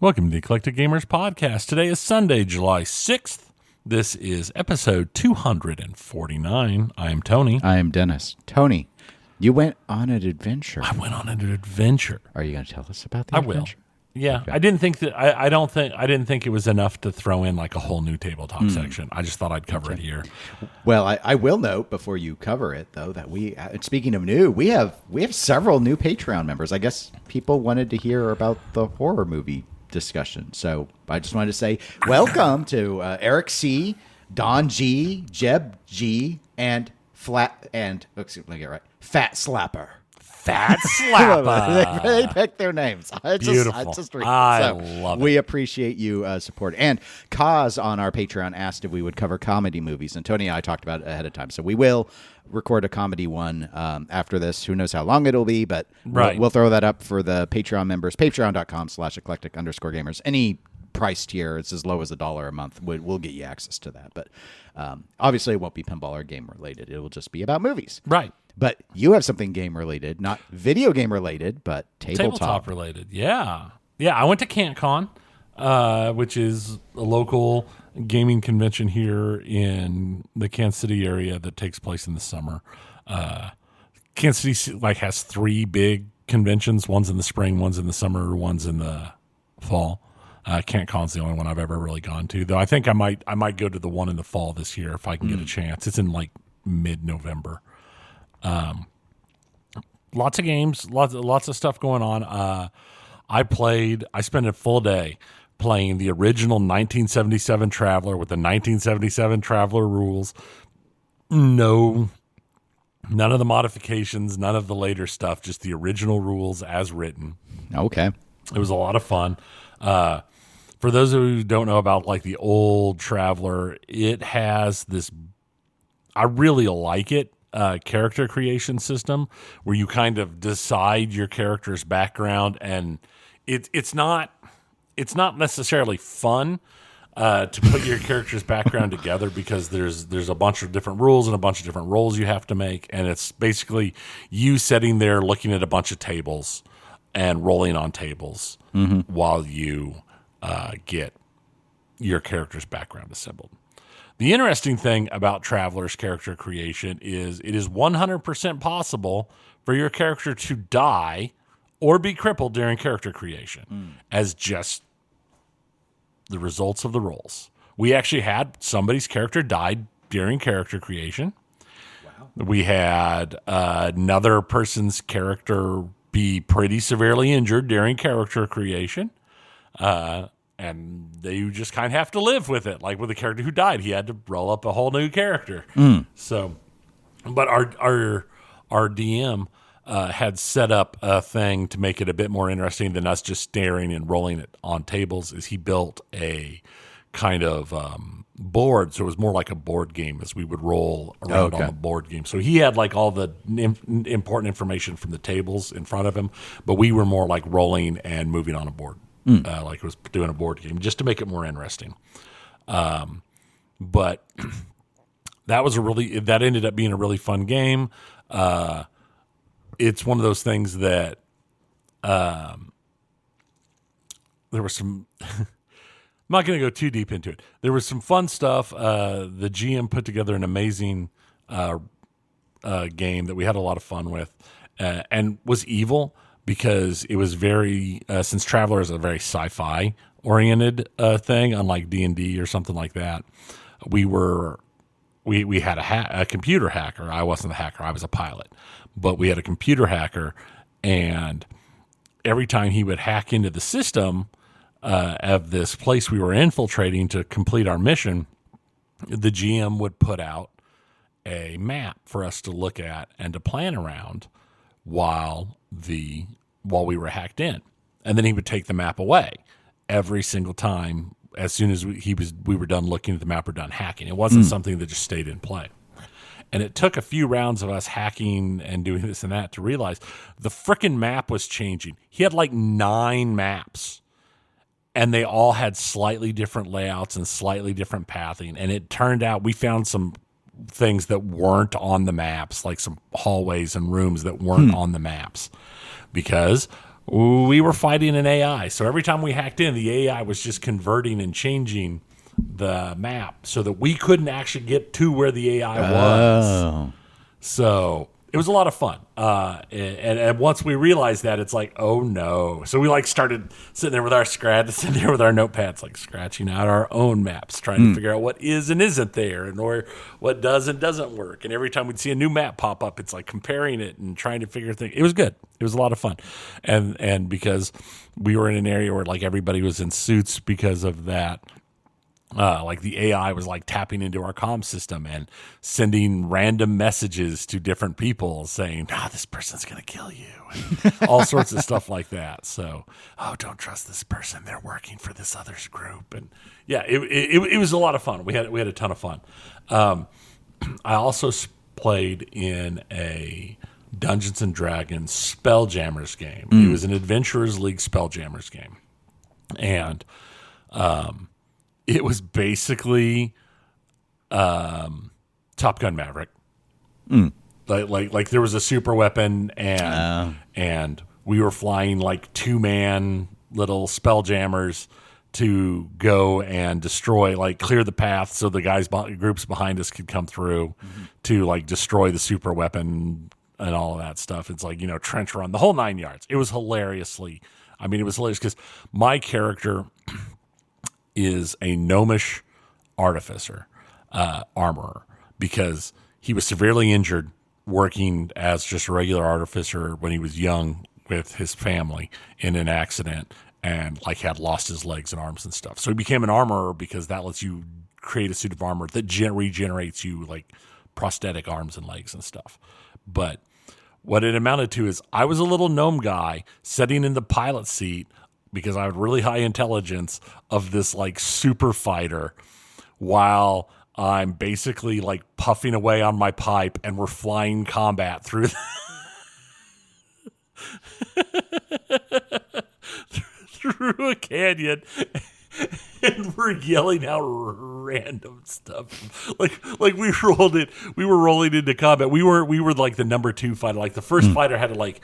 Welcome to the Eclectic Gamers Podcast. Today is Sunday, July 6th. This is episode 249. I am Tony. I am Dennis. Tony, you went on an adventure. I went on an adventure. Are you going to tell us about the adventure? I will. Yeah, okay. I didn't think it was enough to throw in like a whole new tabletop section. I just thought I'd cover it here. Well, I will note before you cover it though that speaking of new, we have several new Patreon members. I guess people wanted to hear about the horror movie discussion. So I just wanted to say welcome to Eric C, Don G, Jeb G, and Fat Slapper. Fat Slapper. They picked their names. Beautiful. I love it. We appreciate you support. And Kaz on our Patreon asked if we would cover comedy movies, and Tony and I talked about it ahead of time. So we will record a comedy one after this. Who knows how long it'll be, but we'll throw that up for the Patreon members. Patreon.com/eclectic_gamers. Any price tier, it's as low as $1 a month. We'll get you access to that. But obviously it won't be pinball or game related. It will just be about movies. Right. But you have something game related, not video game related, but tabletop related. Yeah. I went to CantCon, which is a local gaming convention here in the Kansas City area that takes place in the summer. Kansas City has three big conventions. One's in the spring, one's in the summer, one's in the fall. CantCon's the only one I've ever really gone to, though. I think I might go to the one in the fall this year if I can get a chance. It's in mid-November. Lots of games, lots of stuff going on. I spent a full day playing the original 1977 Traveler with the 1977 Traveler rules. None of the modifications, none of the later stuff, just the original rules as written. Okay. It was a lot of fun. For those of you who don't know about the old Traveler, it has this, I really like it, character creation system where you kind of decide your character's background, and it's not necessarily fun to put your character's background together because there's a bunch of different rules and a bunch of different roles you have to make, and it's basically you sitting there looking at a bunch of tables and rolling on tables while you get your character's background assembled. The interesting thing about Traveler's character creation is it is 100% possible for your character to die or be crippled during character creation as just the results of the rolls. We actually had somebody's character died during character creation. Wow. We had another person's character be pretty severely injured during character creation. And they just kind of have to live with it. Like with the character who died, he had to roll up a whole new character. So, but our DM had set up a thing to make it a bit more interesting than us just staring and rolling it on tables. Is he built a kind of board, so it was more like a board game as we would roll around on the board game. So he had all the important information from the tables in front of him, but we were more like rolling and moving on a board. Like it was doing a board game, just to make it more interesting. But that ended up being a really fun game. It's one of those things that there was some. I'm not going to go too deep into it. There was some fun stuff. The GM put together an amazing game that we had a lot of fun with, and was evil. Because it was very, since Traveler is a very sci-fi oriented thing, unlike D&D or something like that, we had a computer hacker. I wasn't the hacker; I was a pilot, but we had a computer hacker, and every time he would hack into the system of this place we were infiltrating to complete our mission, the GM would put out a map for us to look at and to plan around while we were hacked in, and then he would take the map away every single time as soon as we were done looking at the map or done hacking. It wasn't something that just stayed in play. And it took a few rounds of us hacking and doing this and that to realize the frickin' map was changing. He had 9 maps, and they all had slightly different layouts and slightly different pathing. And it turned out we found some things that weren't on the maps, like some hallways and rooms that weren't on the maps, because We were fighting an AI. So every time we hacked in, the AI was just converting and changing the map so that we couldn't actually get to where the AI was. Oh. So it was a lot of fun. And once we realized that, it's like, oh no. So we like started sitting there with our notepads, like scratching out our own maps, trying to figure out what is and isn't there, and or what does and doesn't work. And every time we'd see a new map pop up, it's like comparing it and trying to figure things. It was good. It was a lot of fun. And because we were in an area where like everybody was in suits because of that. Like the AI was like tapping into our comm system and sending random messages to different people saying, this person's going to kill you. And all sorts of stuff like that. So, don't trust this person. They're working for this other's group. And yeah, it was a lot of fun. We had a ton of fun. I also played in a Dungeons and Dragons Spelljammers game. It was an Adventurers League Spelljammers game. And, it was basically Top Gun Maverick. Like there was a super weapon and we were flying like 2-man little spelljammers to go and destroy, like clear the path so the groups behind us could come through to like destroy the super weapon and all of that stuff. It's like, trench run, the whole 9 yards. It was hilarious because my character is a gnomish artificer, armorer, because he was severely injured working as just a regular artificer when he was young with his family in an accident and like had lost his legs and arms and stuff. So he became an armorer because that lets you create a suit of armor that regenerates you like prosthetic arms and legs and stuff. But what it amounted to is I was a little gnome guy sitting in the pilot seat because I had really high intelligence of this like super fighter while I'm basically like puffing away on my pipe and we're flying combat through through a canyon and we're yelling out random stuff. Like we were rolling into combat. We were like the number 2 fighter. Like the first fighter had to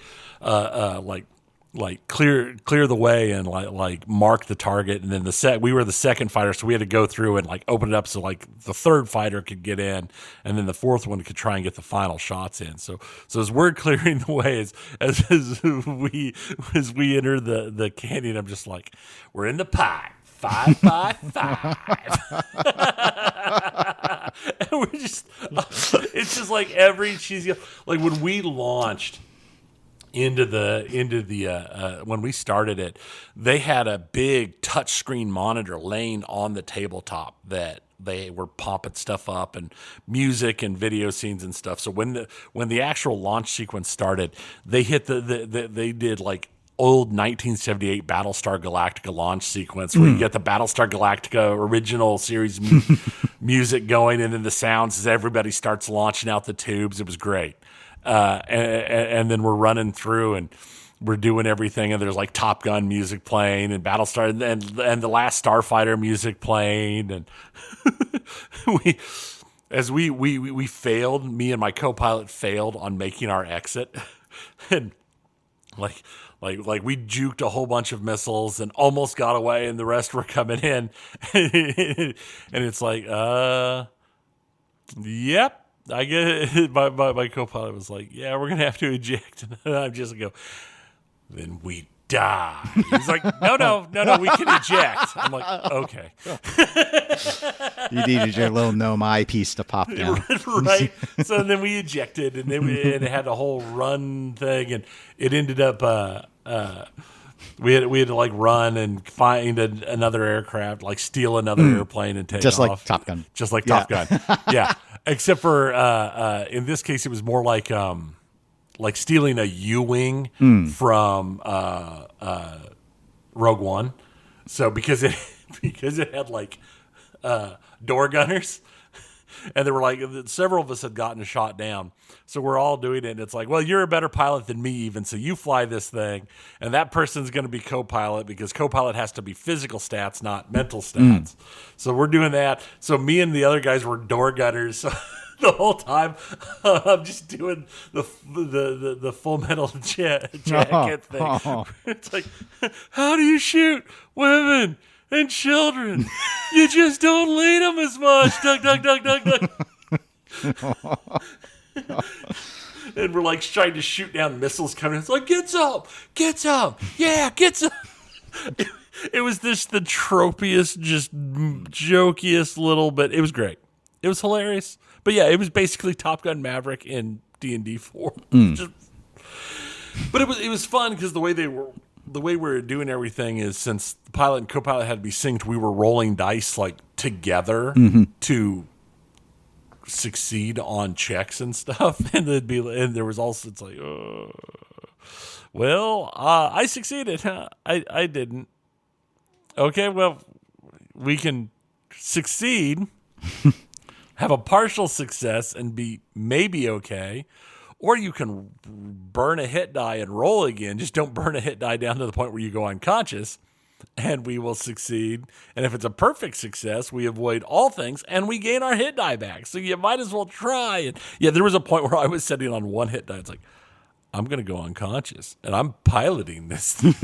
clear the way and like mark the target, and then we were the second fighter, so we had to go through and like open it up so like the third fighter could get in, and then the fourth one could try and get the final shots in. So as we're clearing the way as we enter the canyon, I'm just like, we're in the pipe. 5 by 5. And we're just, it's just like every cheesy, like when we launched into the when we started it, they had a big touchscreen monitor laying on the tabletop that they were popping stuff up and music and video scenes and stuff. So when the actual launch sequence started, they hit they did like old 1978 Battlestar Galactica launch sequence where you get the Battlestar Galactica original series music going, and then the sounds as everybody starts launching out the tubes. It was great. And then we're running through and we're doing everything, and there's like Top Gun music playing and Battlestar and the last Starfighter music playing, and we failed. Me and my co-pilot failed on making our exit, and like we juked a whole bunch of missiles and almost got away, and the rest were coming in, and it's like, yep. I get it. My co-pilot was like, yeah, we're going to have to eject. And I'm just going to go, then we die. He's like, no, we can eject. I'm like, okay. You needed your little gnome eyepiece to pop down. Right. So then we ejected, and then it had a whole run thing, and it ended up, we had to like run and find another aircraft, like steal another airplane and take just off. Like Top Gun. Just like Top Gun. Yeah. Except for in this case, it was more like stealing a U-wing from Rogue One. So because it had like door gunners, and there were like several of us had gotten shot down. So we're all doing it, and it's like, well, you're a better pilot than me even, so you fly this thing, and that person's going to be co-pilot because co-pilot has to be physical stats, not mental stats. So we're doing that. So me and the other guys were door gunners. the whole time. I'm just doing the Full Metal Jacket thing. It's like, how do you shoot women and children? You just don't lead them as much. Duck, duck, duck, duck, duck. And we're like trying to shoot down missiles coming. It's like, get some, yeah, get some. It was the tropiest, just jokiest little, but it was great. It was hilarious. But yeah, it was basically Top Gun Maverick in D&D 4. But it was fun because the way we were doing everything is, since the pilot and co-pilot had to be synced, we were rolling dice like together to succeed on checks and stuff. And there was also, it's like, well, I succeeded. I didn't. Okay, well, we can succeed, have a partial success, and be maybe okay. Or you can burn a hit die and roll again. Just don't burn a hit die down to the point where you go unconscious, and we will succeed. And if it's a perfect success, we avoid all things, and we gain our hit die back. So you might as well try. And yeah, there was a point where I was sitting on one hit die. It's like, I'm going to go unconscious, and I'm piloting this thing.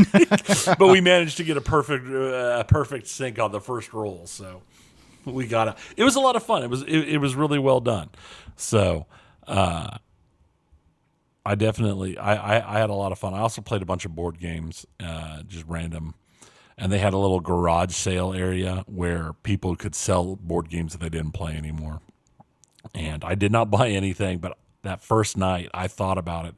But we managed to get a perfect sync on the first roll, so we got it. It was a lot of fun. It was really well done. So I definitely I had a lot of fun. I also played a bunch of board games, just random, and they had a little garage sale area where people could sell board games that they didn't play anymore. And I did not buy anything, but that first night, I thought about it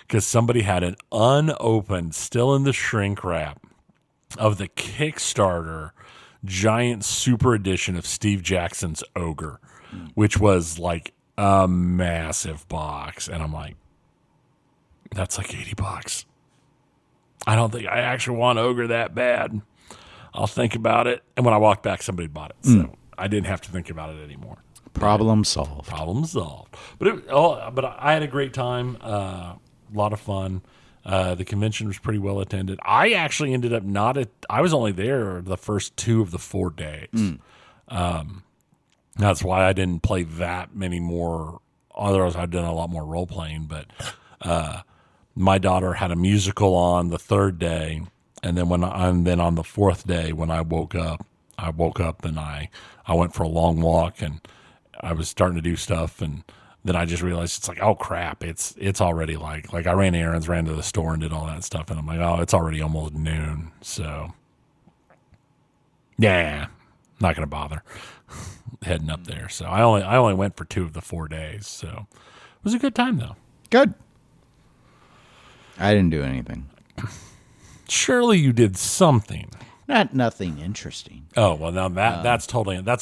because somebody had an unopened, still in the shrink wrap, of the Kickstarter giant super edition of Steve Jackson's Ogre, which was like a massive box. And I'm like, that's like $80. I don't think I actually want Ogre that bad. I'll think about it. And when I walked back, somebody bought it. So I didn't have to think about it anymore. Problem solved. But I had a great time. A lot of fun. The convention was pretty well attended. I actually ended up I was only there the first 2 of the 4 days. That's why I didn't play that many more. Otherwise, I'd done a lot more role playing. But my daughter had a musical on the 3rd day, and then on the 4th day when I woke up and I went for a long walk, and I was starting to do stuff, and then I just realized it's like, oh crap, it's already like I ran errands, ran to the store, and did all that stuff, and I'm like, oh, it's already almost noon, so yeah, not gonna bother heading up there. So I only went for 2 of the 4 days, so it was a good time though. Good. I didn't do anything. Surely you did something. Nothing interesting. Oh, well, now that's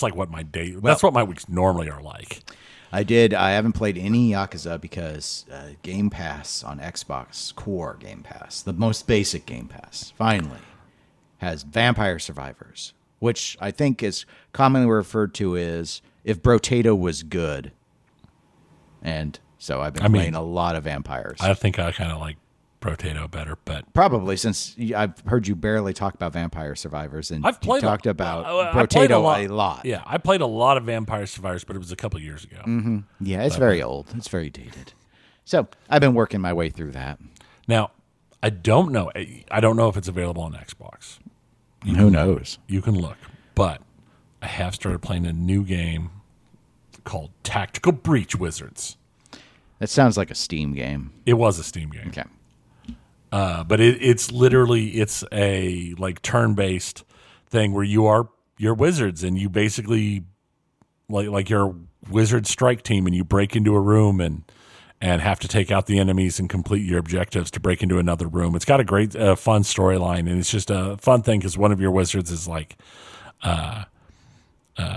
like what my day. That's what my weeks normally are like. I haven't played any Yakuza because Game Pass on Xbox, Core Game Pass, the most basic Game Pass, finally has Vampire Survivors, which I think is commonly referred to as if Brotato was good. And so I've been playing a lot of vampires. I think I kind of like Brotato better, but probably since I've heard you barely talk about Vampire Survivors, and I've played talked about Brotato a lot. Yeah, I played a lot of Vampire Survivors, but it was a couple years ago. Mm-hmm. Yeah, it's very old. It's very dated. So I've been working my way through that. Now, I don't know if it's available on Xbox. Who knows? You can look, but I have started playing a new game called Tactical Breach Wizards. That sounds like a Steam game. It was a Steam game. Okay. But it's a like turn-based thing where you're wizards, and you basically like you're a wizard strike team, and you break into a room and have to take out the enemies and complete your objectives to break into another room. It's got a great fun storyline, and it's just a fun thing because one of your wizards is like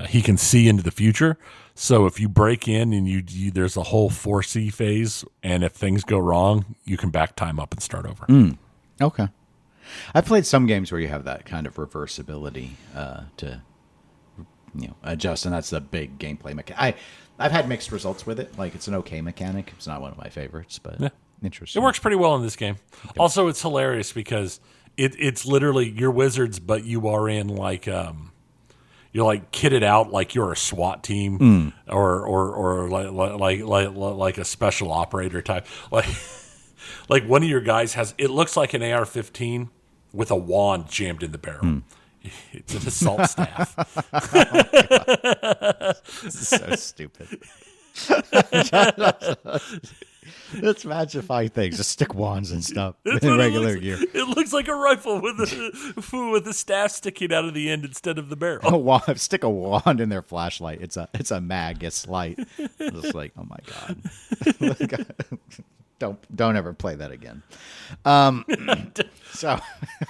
he can see into the future. So if you break in and you there's a whole 4C phase, and if things go wrong, you can back time up and start over. Okay. I've played some games where you have that kind of reversibility to adjust, and that's the big gameplay mechanic. I've had mixed results with it. Like, it's an okay mechanic. It's not one of my favorites, but interesting. It works pretty well in this game. Okay. Also, it's hilarious because it's literally your wizards, but you are in like you're like kitted out like you're a SWAT team or like a special operator type. Like one of your guys it looks like an AR-15 with a wand jammed in the barrel. It's an assault staff. This is so stupid. Let's magify things. Just stick wands and stuff in regular gear. It looks like a rifle with a staff sticking out of the end instead of the barrel. Stick a wand in their flashlight. It's a Magus light. It's like, oh my god. Don't ever play that again. So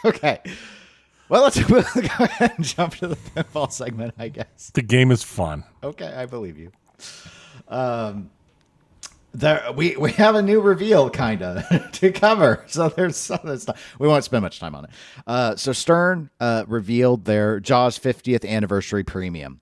okay. Well, let's go ahead and jump to the pinball segment, I guess. The game is fun. Okay, I believe you. We have a new reveal, kind of, to cover. So there's stuff. We won't spend much time on it. So Stern revealed their Jaws 50th anniversary premium.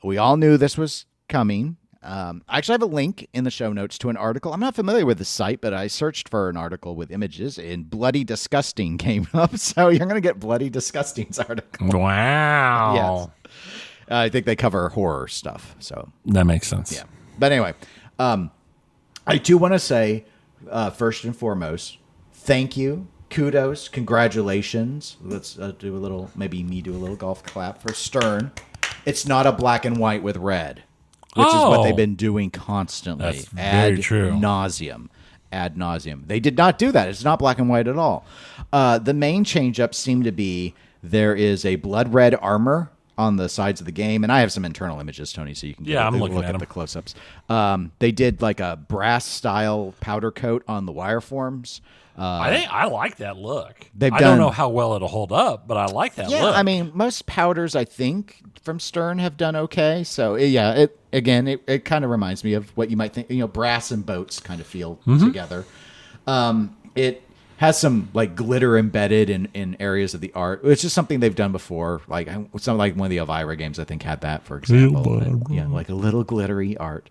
We all knew this was coming. I actually have a link in the show notes to an article. I'm not familiar with the site, but I searched for an article with images, and Bloody Disgusting came up. So you're going to get Bloody Disgusting's article. Wow. Yes. I think they cover horror stuff. So that makes sense. Yeah. But anyway, I do want to say, first and foremost, thank you, kudos, congratulations. Let's do a little golf clap for Stern. It's not a black and white with red, which is what they've been doing constantly. That's very true. Ad nauseum. They did not do that. It's not black and white at all. The main change-ups seem to be there is a blood red armor on the sides of the game, and I have some internal images, Tony, so you can look at the close-ups. They did like a brass-style powder coat on the wire forms. I like that look. I don't know how well it'll hold up, but I like that look. Yeah, I mean, most powders, I think, from Stern have done okay. So, yeah, it kind of reminds me of what you might think, brass and boats kind of feel together. It has some like glitter embedded in areas of the art, which is something they've done before. Like something like one of the Elvira games, I think, had that, for example. Like a little glittery art.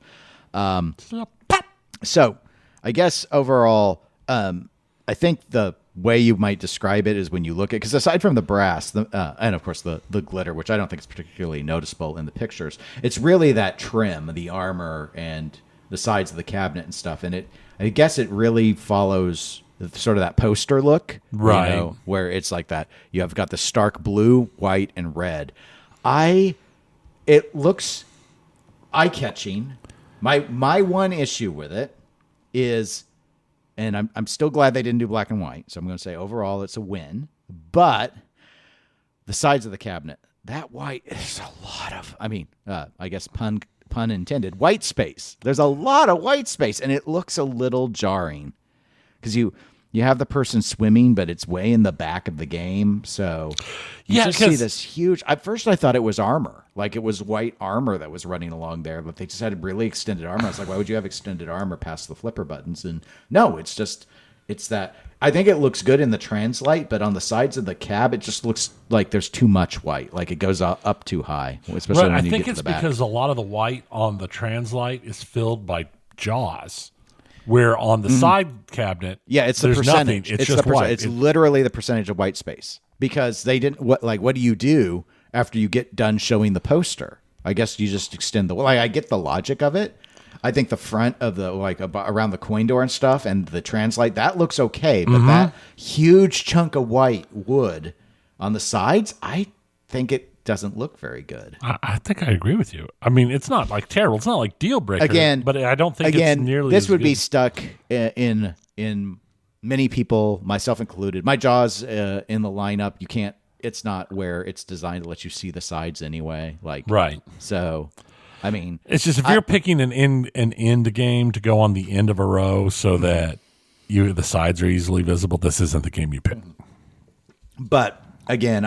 So I guess overall, I think the way you might describe it is when you look at, because aside from the brass and of course the glitter, which I don't think is particularly noticeable in the pictures, it's really that trim, the armor and the sides of the cabinet and stuff. And I guess it really follows sort of that poster look, right? Where it's like that. You have got the stark blue, white, and red. It looks eye-catching. My one issue with it is, and I'm still glad they didn't do black and white, so I'm going to say overall it's a win. But the sides of the cabinet, that white is a lot of, I guess pun intended, white space. There's a lot of white space, and it looks a little jarring because you have the person swimming, but it's way in the back of the game. So you just see this huge. At first, I thought it was armor. Like it was white armor that was running along there, but they just had really extended armor. I was like, why would you have extended armor past the flipper buttons? And no, it's that. I think it looks good in the translite, but on the sides of the cab, it just looks like there's too much white. Like it goes up too high, especially when you get to the back. I think it's because a lot of the white on the translite is filled by Jaws. Where on the side cabinet, it's the percentage. Nothing. It's just white. It's literally the percentage of white space because they didn't. What do you do after you get done showing the poster? I guess you just extend the. I get the logic of it. I think the front of the around the coin door and stuff and the translite that looks okay, but that huge chunk of white wood on the sides, I think it doesn't look very good. I think I agree with you. I mean, it's not like terrible. It's not like deal breaker. But I don't think it's nearly this as would good. be stuck in many people, myself included. My Jaws in the lineup, you can't. It's not where it's designed to let you see the sides anyway. Right. So, I mean, it's just if you're picking an end game to go on the end of a row so that the sides are easily visible, this isn't the game you pick. But again,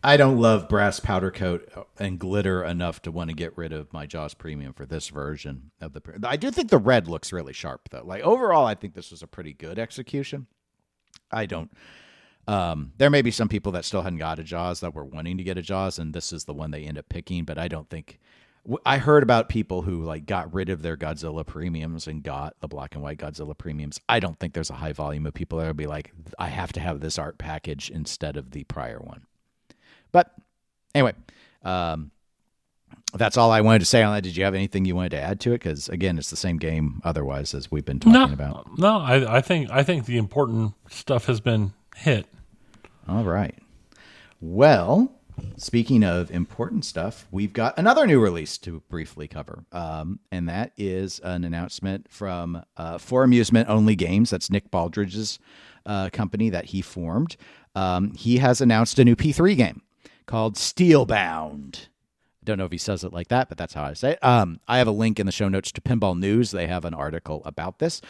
I don't love brass powder coat and glitter enough to want to get rid of my Jaws Premium for this version of the. I do think the red looks really sharp though. Like overall, I think this was a pretty good execution. I don't. There may be some people that still hadn't got a Jaws that were wanting to get a Jaws, and this is the one they end up picking. But I don't think. I heard about people who got rid of their Godzilla premiums and got the black and white Godzilla premiums. I don't think there's a high volume of people that will be like, I have to have this art package instead of the prior one. But Anyway, that's all I wanted to say on that. Did you have anything you wanted to add to it? Because again, it's the same game otherwise as we've been talking about. No, I think the important stuff has been hit. All right. Well, speaking of important stuff, we've got another new release to briefly cover, and that is an announcement from For Amusement Only Games. That's Nick Baldridge's company that he formed. He has announced a new P3 game called Steelbound. Don't know if he says it like that, but that's how I say it. I have a link in the show notes to Pinball News. They have an article about this.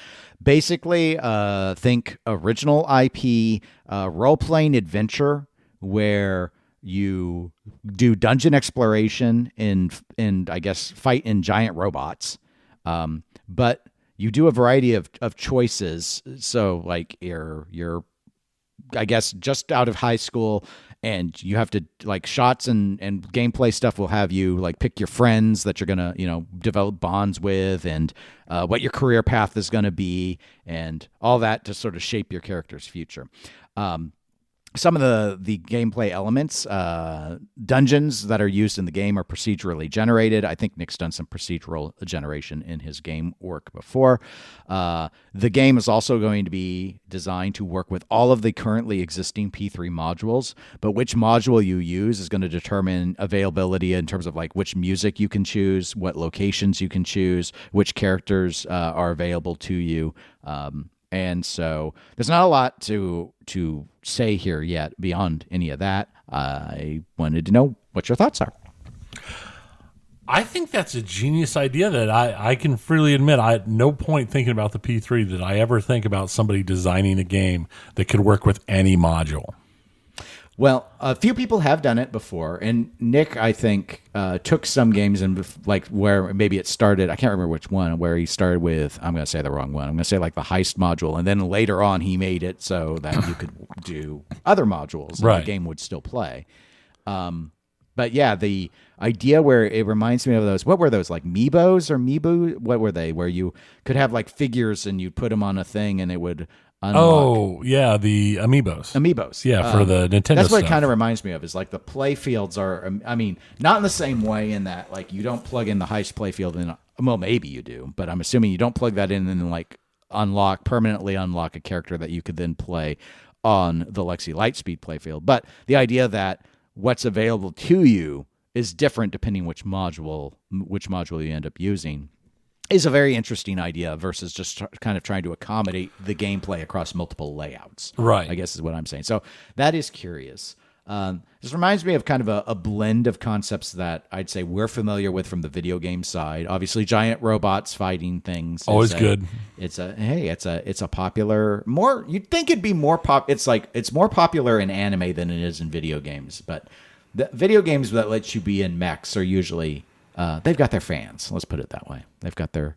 Basically, think original IP role-playing adventure where you do dungeon exploration and I guess fight in giant robots. But you do a variety of choices. So like you're I guess just out of high school, and you have to like shots and gameplay stuff will have you like pick your friends that you're gonna develop bonds with, and what your career path is gonna be, and all that to sort of shape your character's future. Some of the gameplay elements, dungeons that are used in the game are procedurally generated. I think Nick's done some procedural generation in his game work before. The game is also going to be designed to work with all of the currently existing P3 modules, but which module you use is going to determine availability in terms of like which music you can choose, what locations you can choose, which characters are available to you. And so there's not a lot to say here yet beyond any of that. I wanted to know what your thoughts are. I think that's a genius idea that I can freely admit I at no point thinking about the P3 that I ever think about somebody designing a game that could work with any module. Well, a few people have done it before, and Nick, I think, took some games and like where maybe it started. I can't remember which one. Where he started with, I'm going to say the wrong one. I'm going to say like the heist module, and then later on he made it so that you could do other modules, and right. The game would still play. But yeah, the idea where it reminds me of those. What were those, like Meebos or Meebo? What were they? Where you could have like figures and you put them on a thing and it would unlock. Oh, yeah, the Amiibos. Yeah, for the Nintendo That's what stuff. it kind of reminds me of, is like the play fields are, I mean, not in the same way in that, like, you don't plug in the heist play field in, well, maybe you do, but I'm assuming you don't plug that in and then, like, permanently unlock a character that you could then play on the Lexi Lightspeed play field. But the idea that what's available to you is different depending which module you end up using is a very interesting idea versus just kind of trying to accommodate the gameplay across multiple layouts. Right. I guess is what I'm saying. So that is curious. This reminds me of kind of a blend of concepts that I'd say we're familiar with from the video game side. Obviously, giant robots fighting things. Always good. It's a popular, more, you'd think it'd be more it's more popular in anime than it is in video games. But the video games that let you be in mechs are usually, they've got their fans. Let's put it that way. They've got their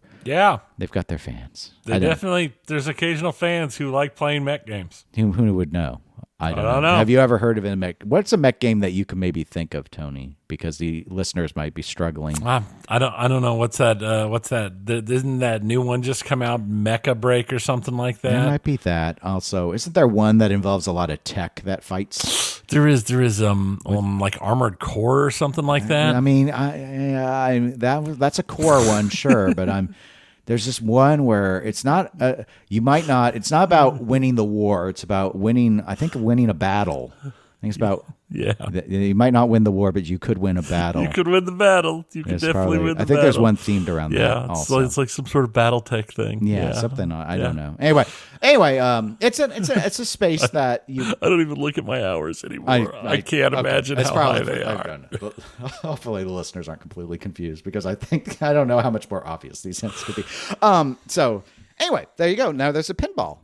fans. There's occasional fans who like playing mech games. Who would know? I don't know. Have you ever heard of a mech? What's a mech game that you can maybe think of, Tony? Because the listeners might be struggling. I don't know. What's that? Isn't that new one just come out? Mecha Break or something like that? It might be that. Also, isn't there one that involves a lot of tech that fights? There is like Armored Core or something like that. I mean, that's a core one, sure, but there's this one where it's not. It's not about winning the war. It's about winning. I think winning a battle. I think it's about. Yeah. You might not win the war, but you could win a battle. You could win the battle. You could definitely win the battle. I think there's one themed around that. Yeah, also. It's like some sort of BattleTech thing. Yeah, something. I don't know. Anyway, it's a space that you. I don't even look at my hours anymore. I can't imagine how high they are. Hopefully, the listeners aren't completely confused, because I don't know how much more obvious these hints could be. So anyway, there you go. Now there's a pinball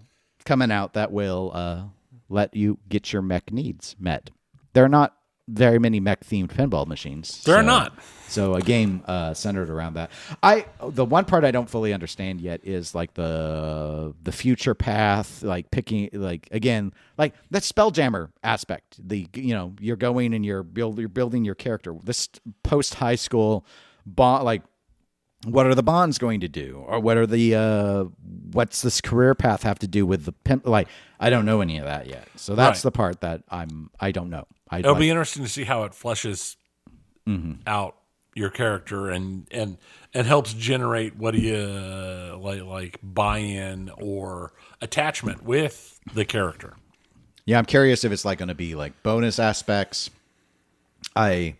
coming out that will let you get your mech needs met. There are not very many mech-themed pinball machines. There are not. So a game centered around that. The one part I don't fully understand yet is like the future path, like picking, like again, like that Spelljammer aspect. You're going and you're building your character. This post high school what are the bonds going to do, or what are the what's this career path have to do with the pimp? Like, I don't know any of that yet. So that's the part that I don't know. It'll be interesting to see how it fleshes out your character and helps generate what do you like buy-in or attachment with the character. Yeah, I'm curious if it's like going to be like bonus aspects. I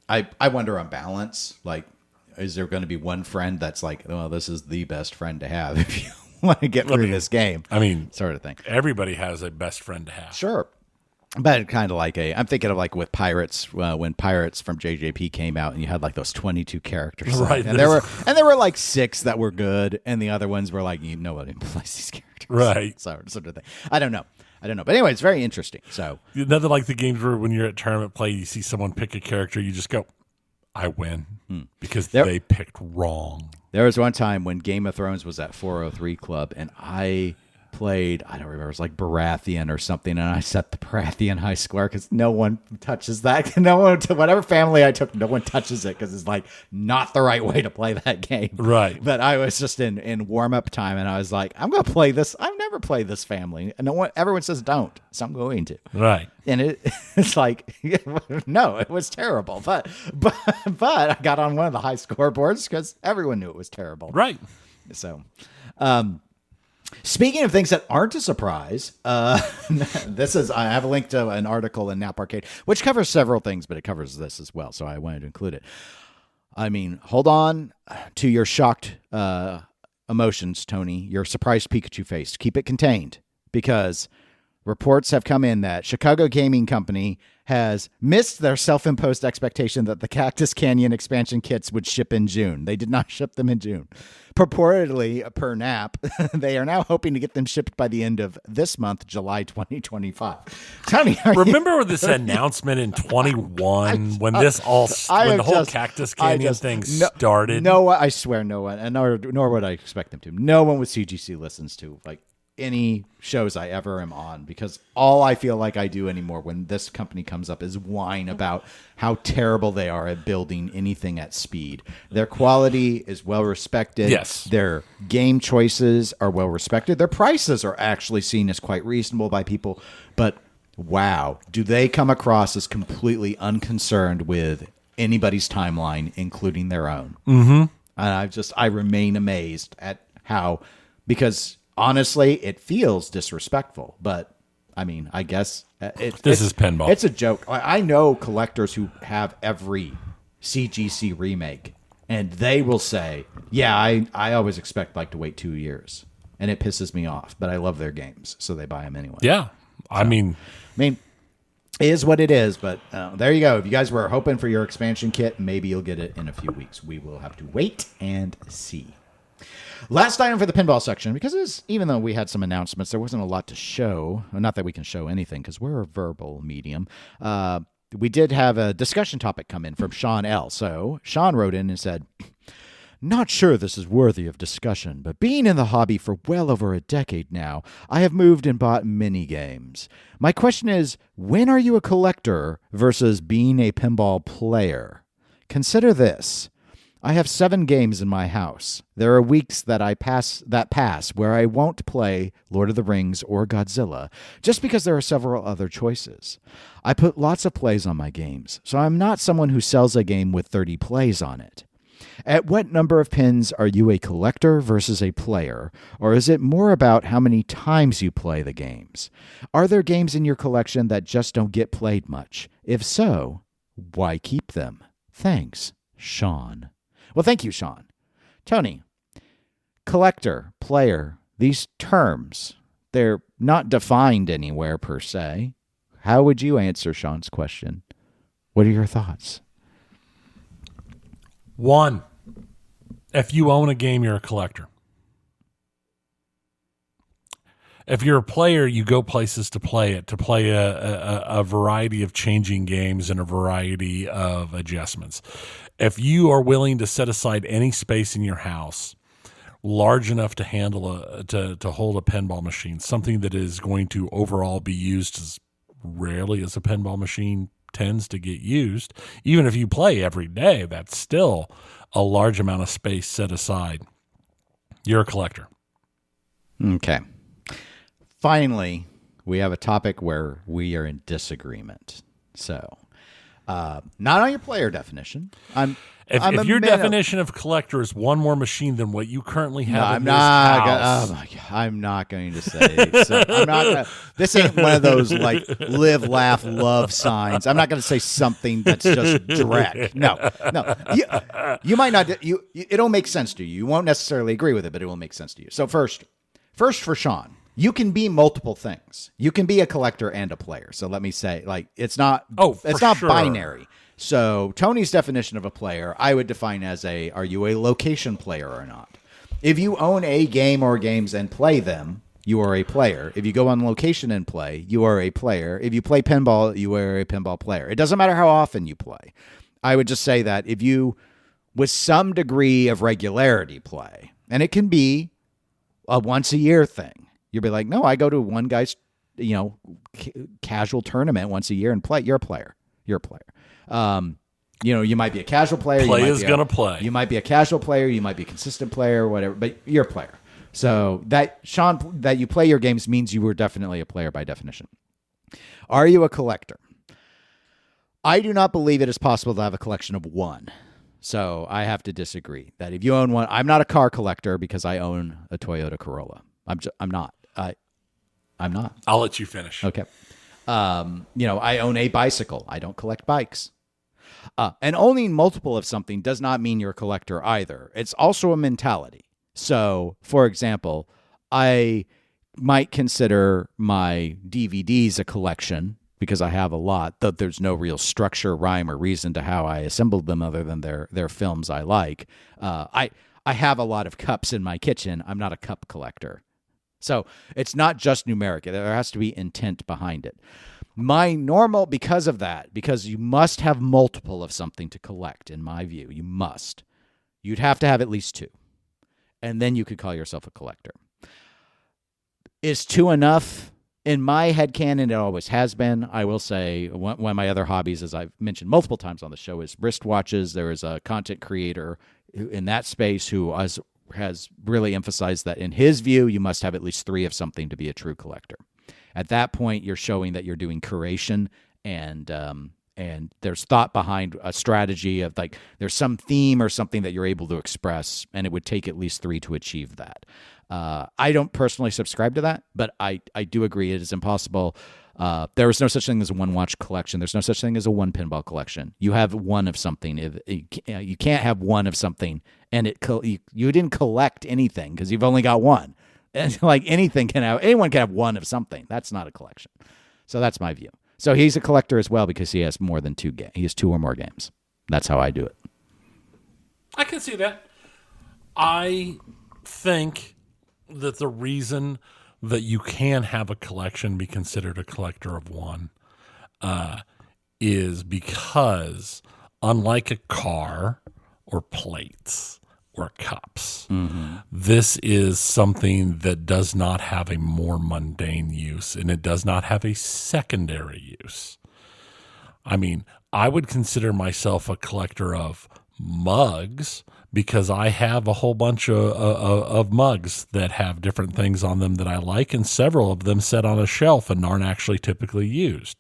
wonder on balance, like, is there going to be one friend that's like, oh, this is the best friend to have if you want to get through this game? I mean, sort of thing. Everybody has a best friend to have. Sure. But kind of like I'm thinking of like with Pirates, when Pirates from JJP came out and you had like those 22 characters. Right. And there were like 6 that were good and the other ones were like, nobody plays these characters. Right. Sort of thing. I don't know. But anyway, it's very interesting. So nothing like the games where when you're at tournament play, you see someone pick a character, you just go, I win because they picked wrong. There was one time when Game of Thrones was at 403 Club and I played, I don't remember, it was like Baratheon or something, and I set the Baratheon high score because no one touches that. No one, whatever family I took, no one touches it because it's like not the right way to play that game. Right. But I was just in warm up time, and I was like, I'm going to play this. I've never played this family, and everyone says don't, so I'm going to. Right. And it's like, no, it was terrible. But I got on one of the high scoreboards because everyone knew it was terrible. Right. So, speaking of things that aren't a surprise, I have a link to an article in Nap Arcade, which covers several things, but it covers this as well, so I wanted to include it. I mean, hold on to your shocked emotions, Tony, your surprised Pikachu face. Keep it contained, because reports have come in that Chicago Gaming Company has missed their self-imposed expectation that the Cactus Canyon expansion kits would ship in June. They did not ship them in June. Purportedly, per Nap, they are now hoping to get them shipped by the end of this month, July 2025. Tony, remember this announcement in 21 when the whole Cactus Canyon thing started? No, I swear no one, and nor would I expect them to. No one with CGC listens to like any shows I ever am on, because all I feel like I do anymore when this company comes up is whine about how terrible they are at building anything at speed. Their quality is well respected. Yes. Their game choices are well respected. Their prices are actually seen as quite reasonable by people. But wow, do they come across as completely unconcerned with anybody's timeline, including their own. Mm-hmm. And I remain amazed at how, because honestly, it feels disrespectful, but I mean, I guess this is pinball. It's a joke. I know collectors who have every CGC remake, and they will say, yeah, I always expect like to wait 2 years, and it pisses me off, but I love their games, so they buy them anyway. Yeah. I mean, it is what it is, but there you go. If you guys were hoping for your expansion kit, maybe you'll get it in a few weeks. We will have to wait and see. Last item for the pinball section, because even though we had some announcements, there wasn't a lot to show. Not that we can show anything, because we're a verbal medium. We did have a discussion topic come in from Sean L. So Sean wrote in and said, "Not sure this is worthy of discussion, but being in the hobby for well over a decade now, I have moved and bought mini games. My question is, when are you a collector versus being a pinball player? Consider this. I have 7 games in my house. There are weeks that pass where I won't play Lord of the Rings or Godzilla, just because there are several other choices. I put lots of plays on my games, so I'm not someone who sells a game with 30 plays on it. At what number of pins are you a collector versus a player, or is it more about how many times you play the games? Are there games in your collection that just don't get played much? If so, why keep them? Thanks, Sean." Well, thank you, Sean. Tony, collector, player, these terms, they're not defined anywhere per se. How would you answer Sean's question? What are your thoughts? 1, if you own a game, you're a collector. If you're a player, you go places to play it, to play a variety of changing games and a variety of adjustments. If you are willing to set aside any space in your house large enough to handle to hold a pinball machine, something that is going to overall be used as rarely as a pinball machine tends to get used. Even if you play every day, that's still a large amount of space set aside. You're a collector. Okay. Finally, we have a topic where we are in disagreement. So, not on your player definition. If your definition of collector is one more machine than what you currently have I'm not going to say. So I'm not. This ain't one of those like live, laugh, love signs. I'm not going to say something that's just direct. No. You might not. It'll make sense to you. You won't necessarily agree with it, but it will make sense to you. So first for Sean, you can be multiple things. You can be a collector and a player. So let me say, like, it's not. It's not binary. So Tony's definition of a player, I would define as are you a location player or not? If you own a game or games and play them, you are a player. If you go on location and play, you are a player. If you play pinball, you are a pinball player. It doesn't matter how often you play. I would just say that if you, with some degree of regularity, play, and it can be a once a year thing, you'll be like, no, I go to one guy's, casual tournament once a year and play. You're a player. You're a player. You might be a casual player. Play is going to play. You might be a casual player. You might be a consistent player, whatever, but you're a player. So that, Sean, that you play your games means you were definitely a player by definition. Are you a collector? I do not believe it is possible to have a collection of one. So I have to disagree that if you own one, I'm not a car collector because I own a Toyota Corolla. I'm not. I'm not. I'll let you finish. Okay. I own a bicycle. I don't collect bikes. And owning multiple of something does not mean you're a collector either. It's also a mentality. So, for example, I might consider my DVDs a collection because I have a lot, though there's no real structure, rhyme, or reason to how I assembled them other than they're films I like. I have a lot of cups in my kitchen. I'm not a cup collector. So it's not just numeric. There has to be intent behind it. Because of that, because you must have multiple of something to collect, in my view, you'd have to have at least two. And then you could call yourself a collector. Is two enough? In my headcanon, it always has been. I will say one of my other hobbies, as I've mentioned multiple times on the show, is wristwatches. There is a content creator in that space who has really emphasized that in his view, you must have at least three of something to be a true collector. At that point, you're showing that you're doing curation and there's thought behind a strategy of like there's some theme or something that you're able to express, and it would take at least three to achieve that. I don't personally subscribe to that, but I do agree it is impossible. There is no such thing as a one-watch collection. There's no such thing as a one pinball collection. You have one of something. You can't have one of something, and you didn't collect anything because you've only got one. And like anyone can have one of something. That's not a collection. So that's my view. So he's a collector as well because he has more than two games. He has two or more games. That's how I do it. I can see that. I think that the reason that you can have a collection be considered a collector of one is because unlike a car or plates or cups, this is something that does not have a more mundane use, and it does not have a secondary use. I mean, I would consider myself a collector of mugs because I have a whole bunch of mugs that have different things on them that I like, and several of them set on a shelf and aren't actually typically used.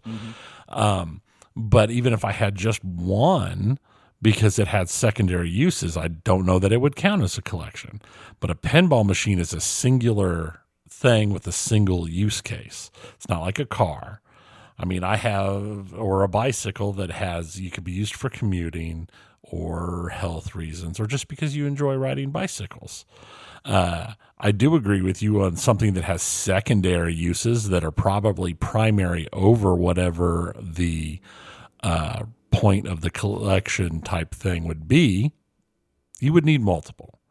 But even if I had just one, because it had secondary uses, I don't know that it would count as a collection. But a pinball machine is a singular thing with a single use case. It's not like a car. I mean, or a bicycle that you could be used for commuting or health reasons, or just because you enjoy riding bicycles. I do agree with you on something that has secondary uses that are probably primary over whatever the point of the collection type thing would be. You would need multiple.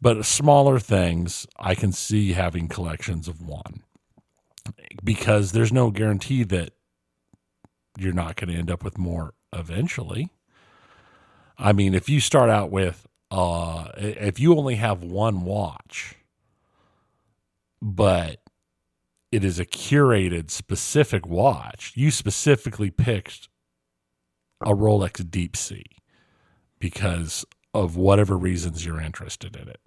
But smaller things, I can see having collections of one, because there's no guarantee that you're not going to end up with more eventually. I mean, if you start out with, if you only have one watch, but it is a curated specific watch, you specifically picked a Rolex Deep Sea because of whatever reasons you're interested in it.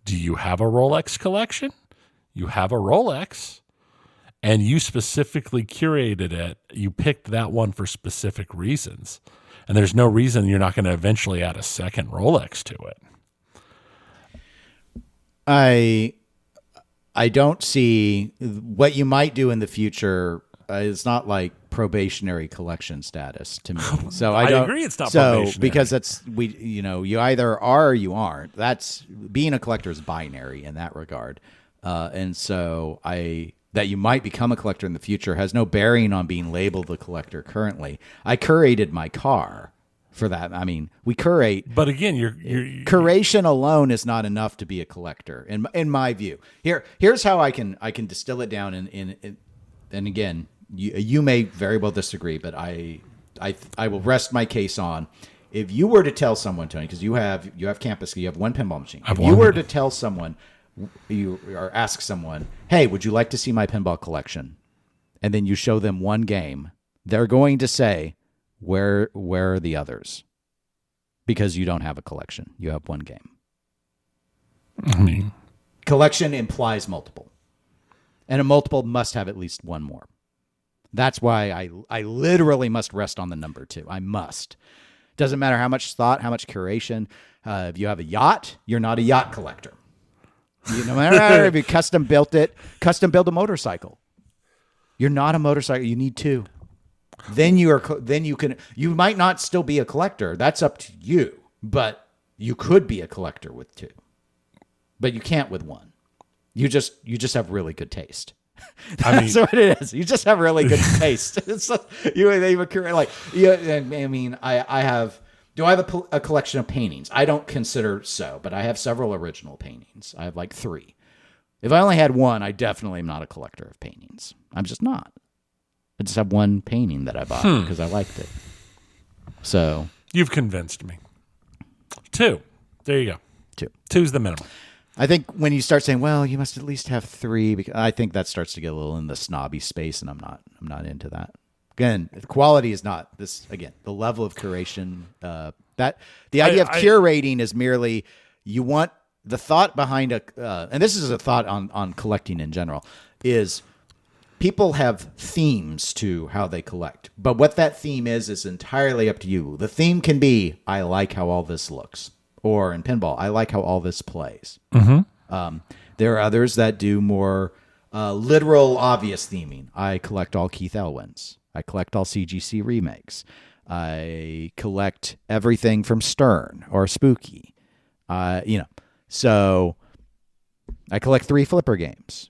Do you have a Rolex collection? You have a Rolex, and you specifically curated it. You picked that one for specific reasons, and there's no reason you're not going to eventually add a second Rolex to it. I don't see what you might do in the future. It's not like probationary collection status to me. So I agree it's not probationary. Because you either are or you aren't. That's being a collector is binary in that regard. And so that you might become a collector in the future has no bearing on being labeled a collector currently. I curated my car for that. I mean, we curate, but again, you're curation alone is not enough to be a collector, in my view. Here's how I can distill it down. And again, you may very well disagree, but I will rest my case on. If you were to tell someone, Tony, because you have campus, you have one pinball machine. If you were to tell someone, or ask someone, hey, would you like to see my pinball collection? And then you show them one game, they're going to say, where are the others? Because you don't have a collection. You have one game. I mean, collection implies multiple. And a multiple must have at least one more. That's why I literally must rest on the number 2. I must. Doesn't matter how much thought, how much curation. If you have a yacht, you're not a yacht collector. No matter if you custom built a motorcycle. You're not a motorcycle. You need 2. Then you might not still be a collector. That's up to you. But you could be a collector with 2. But you can't with 1. You just have really good taste. That's what it is. You just have really good taste. It's like, I have. Do I have a collection of paintings? I don't consider so, but I have several original paintings. I have like 3. If I only had 1, I definitely am not a collector of paintings. I'm just not. I just have 1 painting that I bought because I liked it. So you've convinced me. 2. There you go. 2. 2's the minimum. I think when you start saying, well, you must at least have 3, because I think that starts to get a little in the snobby space, and I'm not into that. Again, the quality is not this. Again, the level of curation. That the idea of curating is merely you want the thought behind and this is a thought on collecting in general, is people have themes to how they collect, but what that theme is entirely up to you. The theme can be, I like how all this looks, or in pinball, I like how all this plays. Mm-hmm. There are others that do more literal, obvious theming. I collect all Keith Elwins. I collect all CGC remakes. I collect everything from Stern or Spooky. So I collect 3 flipper games.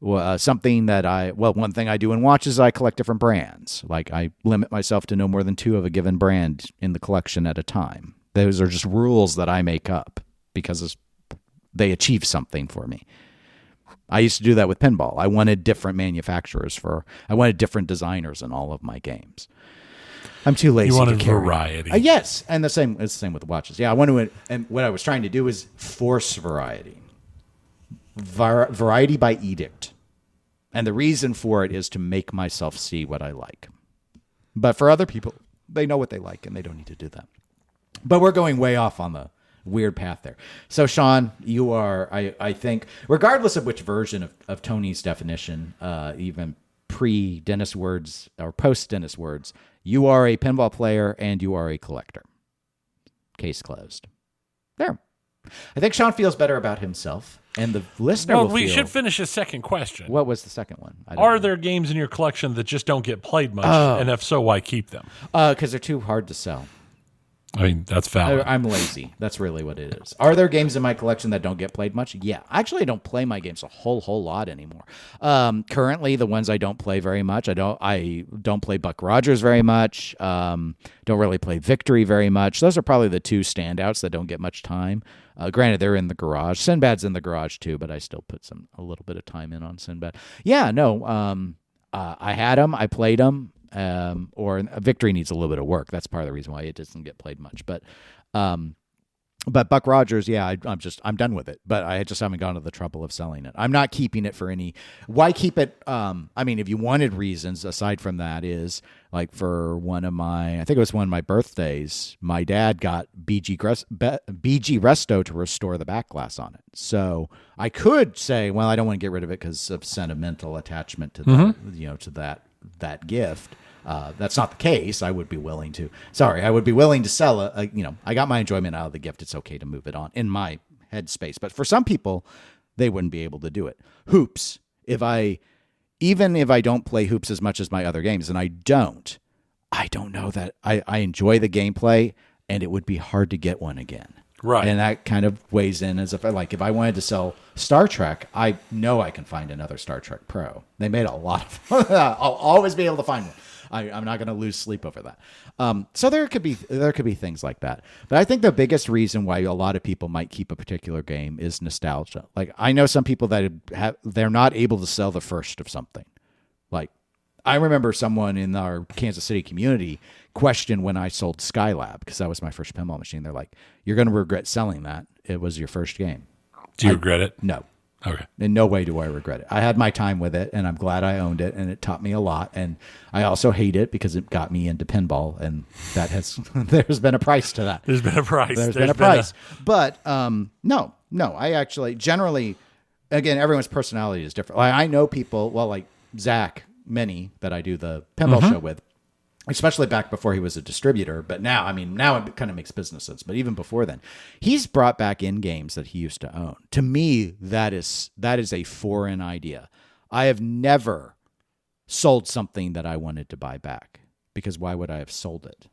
one thing I do in watches, I collect different brands. Like I limit myself to no more than 2 of a given brand in the collection at a time. Those are just rules that I make up because they achieve something for me. I used to do that with pinball. I wanted different manufacturers I wanted different designers in all of my games. I'm too lazy. You wanted to carry variety. Yes, and it's the same with watches. Yeah, I want to, and what I was trying to do is force variety. Variety by edict. And the reason for it is to make myself see what I like. But for other people, they know what they like, and they don't need to do that. But we're going way off on the weird path there. So, Sean, you are, I think, regardless of which version of Tony's definition, even pre-Dennis Words or post-Dennis Words, you are a pinball player and you are a collector. Case closed. There. I think Sean feels better about himself, and the listener will we should finish a second question. What was the second one? Are there games in your collection that just don't get played much? And if so, why keep them? Because they're too hard to sell. I mean, that's valid. I'm lazy. That's really what it is. Are there games in my collection that don't get played much? Yeah. Actually, I don't play my games a whole lot anymore. Currently, the ones I don't play very much, I don't play Buck Rogers very much. Don't really play Victory very much. Those are probably the 2 standouts that don't get much time. Granted, they're in the garage. Sinbad's in the garage too, but I still put a little bit of time in on Sinbad. Yeah, no. I had them. I played them. Or Victory needs a little bit of work. That's part of the reason why it doesn't get played much. But But Buck Rogers, yeah, I'm done with it. But I just haven't gone to the trouble of selling it. I'm not keeping it for any. Why keep it? I mean, if you wanted reasons aside from that, is like for I think it was one of my birthdays. My dad got BG Resto to restore the back glass on it. So I could say, well, I don't want to get rid of it because of sentimental attachment to to that gift. That's not the case. I would be willing to sell I got my enjoyment out of the gift. It's okay to move it on in my headspace. But for some people, they wouldn't be able to do it. Hoops. Even if I don't play hoops as much as my other games, and I don't know that I enjoy the gameplay, and it would be hard to get one again. Right. And that kind of weighs in as if I wanted to sell Star Trek, I know I can find another Star Trek Pro. They made a lot of I'll always be able to find one. I'm not going to lose sleep over that. So there could be things like that. But I think the biggest reason why a lot of people might keep a particular game is nostalgia. Like I know some people that they're not able to sell the first of something. Like I remember someone in our Kansas City community questioned when I sold Skylab because that was my first pinball machine. They're like, "You're going to regret selling that. It was your first game." Do you regret it? No. Okay. In no way do I regret it. I had my time with it, and I'm glad I owned it, and it taught me a lot. And I also hate it because it got me into pinball, and that has there's been a price to that. There's been a price. There's been a price. But no. I actually generally, again, everyone's personality is different. Like I know people, well, like Zach, many that I do the pinball show with, especially back before he was a distributor. But now it kind of makes business sense. But even before then, he's brought back in games that he used to own. To me, that is a foreign idea. I have never sold something that I wanted to buy back because why would I have sold it?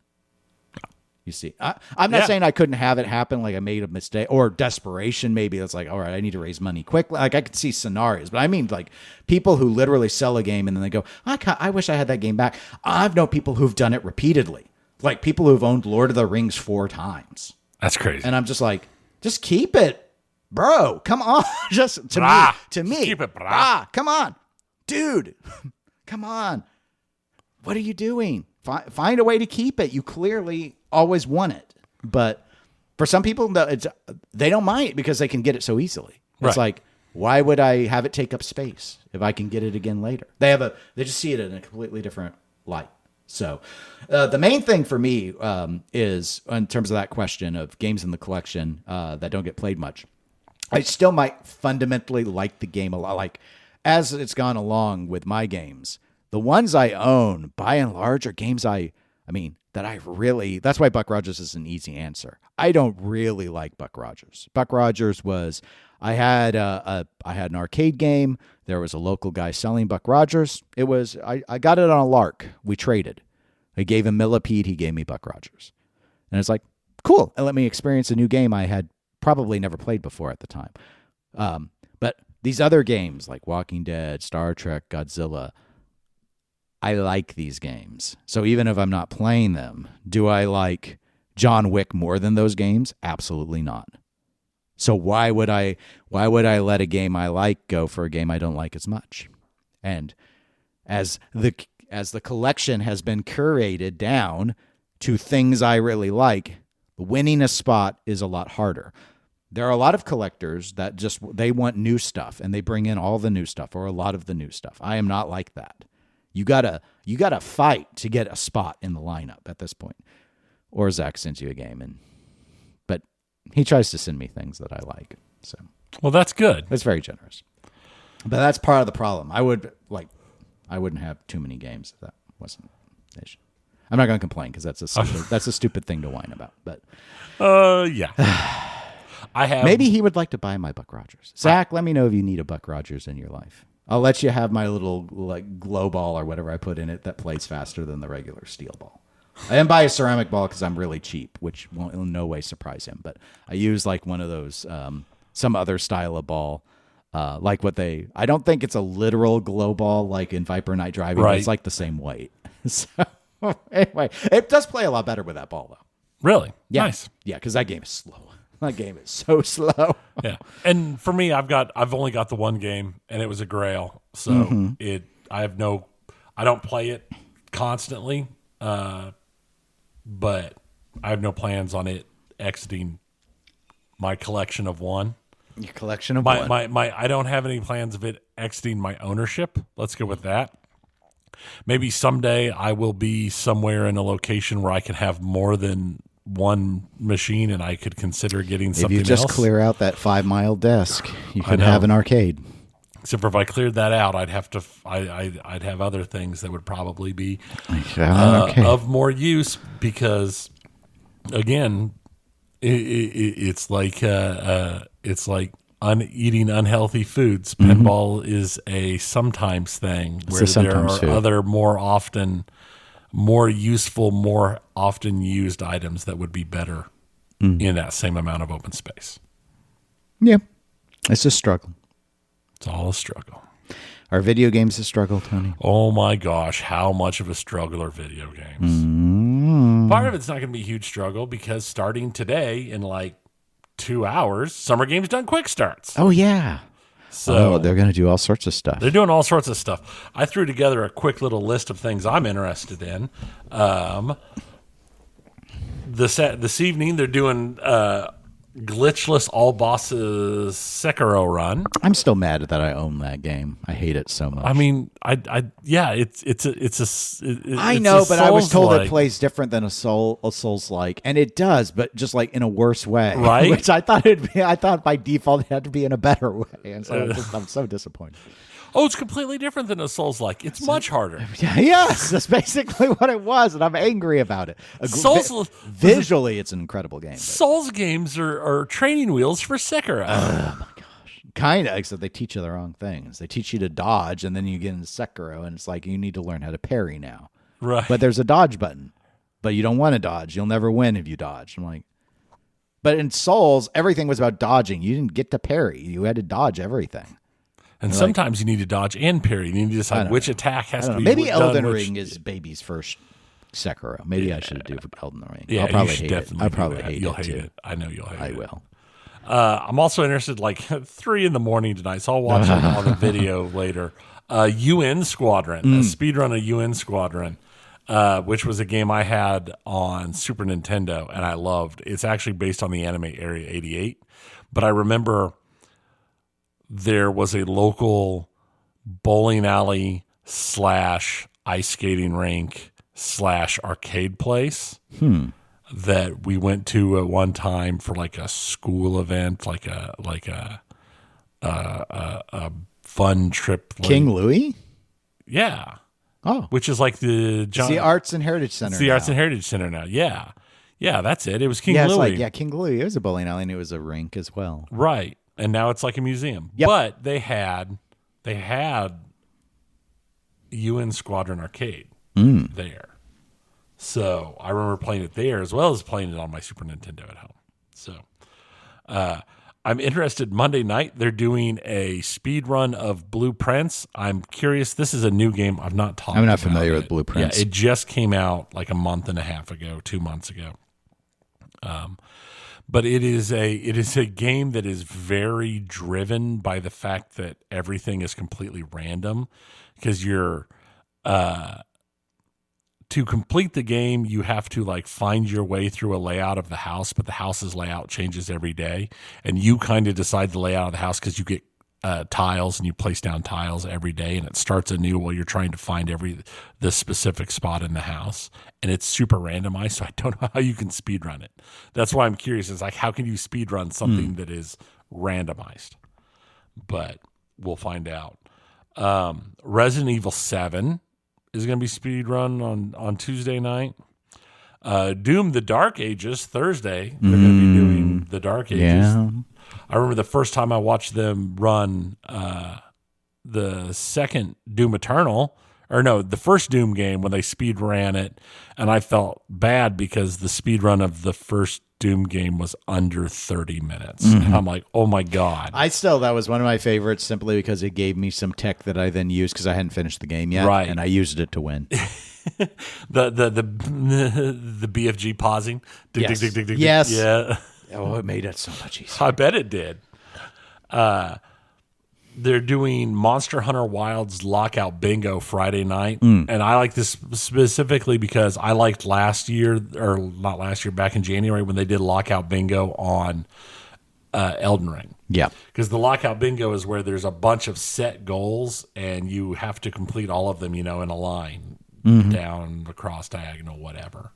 You see, I'm not saying I couldn't have it happen, like I made a mistake or desperation. Maybe it's like, all right, I need to raise money quickly. Like I could see scenarios, but I mean like people who literally sell a game and then they go, I wish I had that game back. I've known people who've done it repeatedly, like people who've owned Lord of the Rings 4 times. That's crazy. And I'm just like, just keep it, bro. Come on. Just to me, keep it, brah. Come on, dude. Come on. What are you doing? Find a way to keep it. You clearly always want it. But for some people, they don't mind it because they can get it so easily. It's like, why would I have it take up space if I can get it again later? They just see it in a completely different light. So the main thing for me is, in terms of that question of games in the collection that don't get played much, I still might fundamentally like the game a lot. Like as it's gone along with my games, the ones I own, by and large, are games that I really... That's why Buck Rogers is an easy answer. I don't really like Buck Rogers. Buck Rogers was... I had an arcade game. There was a local guy selling Buck Rogers. It was... I got it on a lark. We traded. I gave him Millipede. He gave me Buck Rogers. And it's like, cool. And let me experience a new game I had probably never played before at the time. But these other games, like Walking Dead, Star Trek, Godzilla... I like these games. So even if I'm not playing them, do I like John Wick more than those games? Absolutely not. So why would I let a game I like go for a game I don't like as much? And as the collection has been curated down to things I really like, winning a spot is a lot harder. There are a lot of collectors that they want new stuff and they bring in all the new stuff or a lot of the new stuff. I am not like that. You gotta fight to get a spot in the lineup at this point. Or Zach sends you a game, but he tries to send me things that I like. So, well, that's good. It's very generous. But that's part of the problem. I wouldn't have too many games if that wasn't the issue. I'm not going to complain because that's a stupid thing to whine about. But yeah, I have. Maybe he would like to buy my Buck Rogers. Zach, let me know if you need a Buck Rogers in your life. I'll let you have my little glow ball or whatever I put in it that plays faster than the regular steel ball. I didn't buy a ceramic ball because I'm really cheap, which won't in no way surprise him. But I use like one of those, some other style of ball, like I don't think it's a literal glow ball like in Viper Night Driving. Right. But it's like the same weight. So anyway, it does play a lot better with that ball though. Really? Yeah. Nice. Yeah, because that game is slow. That game is so slow. Yeah, and for me, I've only got the one game, and it was a Grail. So I don't play it constantly, but I have no plans on it exiting my collection of one. Your collection of one. I don't have any plans of it exiting my ownership. Let's go with that. Maybe someday I will be somewhere in a location where I can have more than one machine, and I could consider getting something else. If you just clear out that 5-mile desk, you could have an arcade. Except for if I cleared that out, I'd have to. I'd have other things that would probably be of more use because, again, it's like eating unhealthy foods. Pinball is a sometimes thing where there are other more useful, more often used items that would be better in that same amount of open space. Yeah, it's a struggle. It's all a struggle. Are video games a struggle, Tony? Oh my gosh, how much of a struggle are video games? Part of it's not going to be a huge struggle because starting today in like 2 hours, Summer Games Done Quick starts. Oh, yeah. So they're going to do all sorts of stuff. They're doing all sorts of stuff. I threw together a quick little list of things I'm interested in. This evening, they're doing glitchless all bosses Sekiro run. I'm still mad that I own that game. I hate it so much. I mean, I know, but I was told it plays different than a Souls like, and it does, but just like in a worse way, right? Which I thought by default it had to be in a better way, and so I'm so disappointed. Oh, it's completely different than a Souls-like. It's much harder. Yes, that's basically what it was, and I'm angry about it. Visually, it's an incredible game. Souls games are training wheels for Sekiro. Oh, my gosh. Kind of, except they teach you the wrong things. They teach you to dodge, and then you get into Sekiro, and it's like you need to learn how to parry now. Right. But there's a dodge button. But you don't want to dodge. You'll never win if you dodge. I'm like... But in Souls, everything was about dodging. You didn't get to parry. You had to dodge everything. And sometimes you need to dodge and parry. You need to decide which attack has to be Maybe done. Elden Ring is baby's first Sekiro. Maybe I should do Elden Ring. Yeah, I'll probably hate it. I'll probably hate it. You'll hate too. it. I know you'll hate it. I will. I'm also interested, like 3 a.m. tonight, so I'll watch it on the video later. UN Squadron, a speedrun of UN Squadron, which was a game I had on Super Nintendo and I loved. It's actually based on the anime Area 88, but I remember there was a local bowling alley / ice skating rink / arcade place that we went to at one time for like a school event, like a fun trip. King Louis? Yeah. Oh. Which is like the Arts and Heritage Center. It's the Arts and Heritage Center now. Yeah. Yeah, that's it. It was King Louis. King Louis. It was a bowling alley and it was a rink as well. Right. And now it's like a museum. Yep. But they had UN Squadron Arcade there. So I remember playing it there as well as playing it on my Super Nintendo at home. So I'm interested. Monday night, they're doing a speed run of Blueprints. I'm curious. This is a new game. I'm not familiar with Blueprints. Yeah, it just came out like a month and a half ago, 2 months ago. But it is a game that is very driven by the fact that everything is completely random because you're to complete the game, you have to like find your way through a layout of the house, but the house's layout changes every day. And you kind of decide the layout of the house because you get tiles and you place down tiles every day and it starts anew while you're trying to find the specific spot in the house. And it's super randomized, so I don't know how you can speed run it. That's why I'm curious. It's like, how can you speed run something that is randomized? But we'll find out. Resident Evil 7 is going to be speed run on Tuesday night. Doom the Dark Ages, Thursday. They're going to be doing the Dark Ages. Yeah. I remember the first time I watched them run the second Doom Eternal, the first Doom game when they speed ran it, and I felt bad because the speed run of the first Doom game was under 30 minutes. And I'm like, oh my God. That was one of my favorites simply because it gave me some tech that I then used because I hadn't finished the game yet. Right. And I used it to win. the BFG pausing. Yes. Dig, dig, dig, yes. Yeah. Oh, it made it so much easier. I bet it did. They're doing Monster Hunter Wilds Lockout Bingo Friday night. And I like this specifically because I liked back in January when they did Lockout Bingo on Elden Ring. Yeah. Because the lockout bingo is where there's a bunch of set goals and you have to complete all of them, in a line, down, across, diagonal, whatever.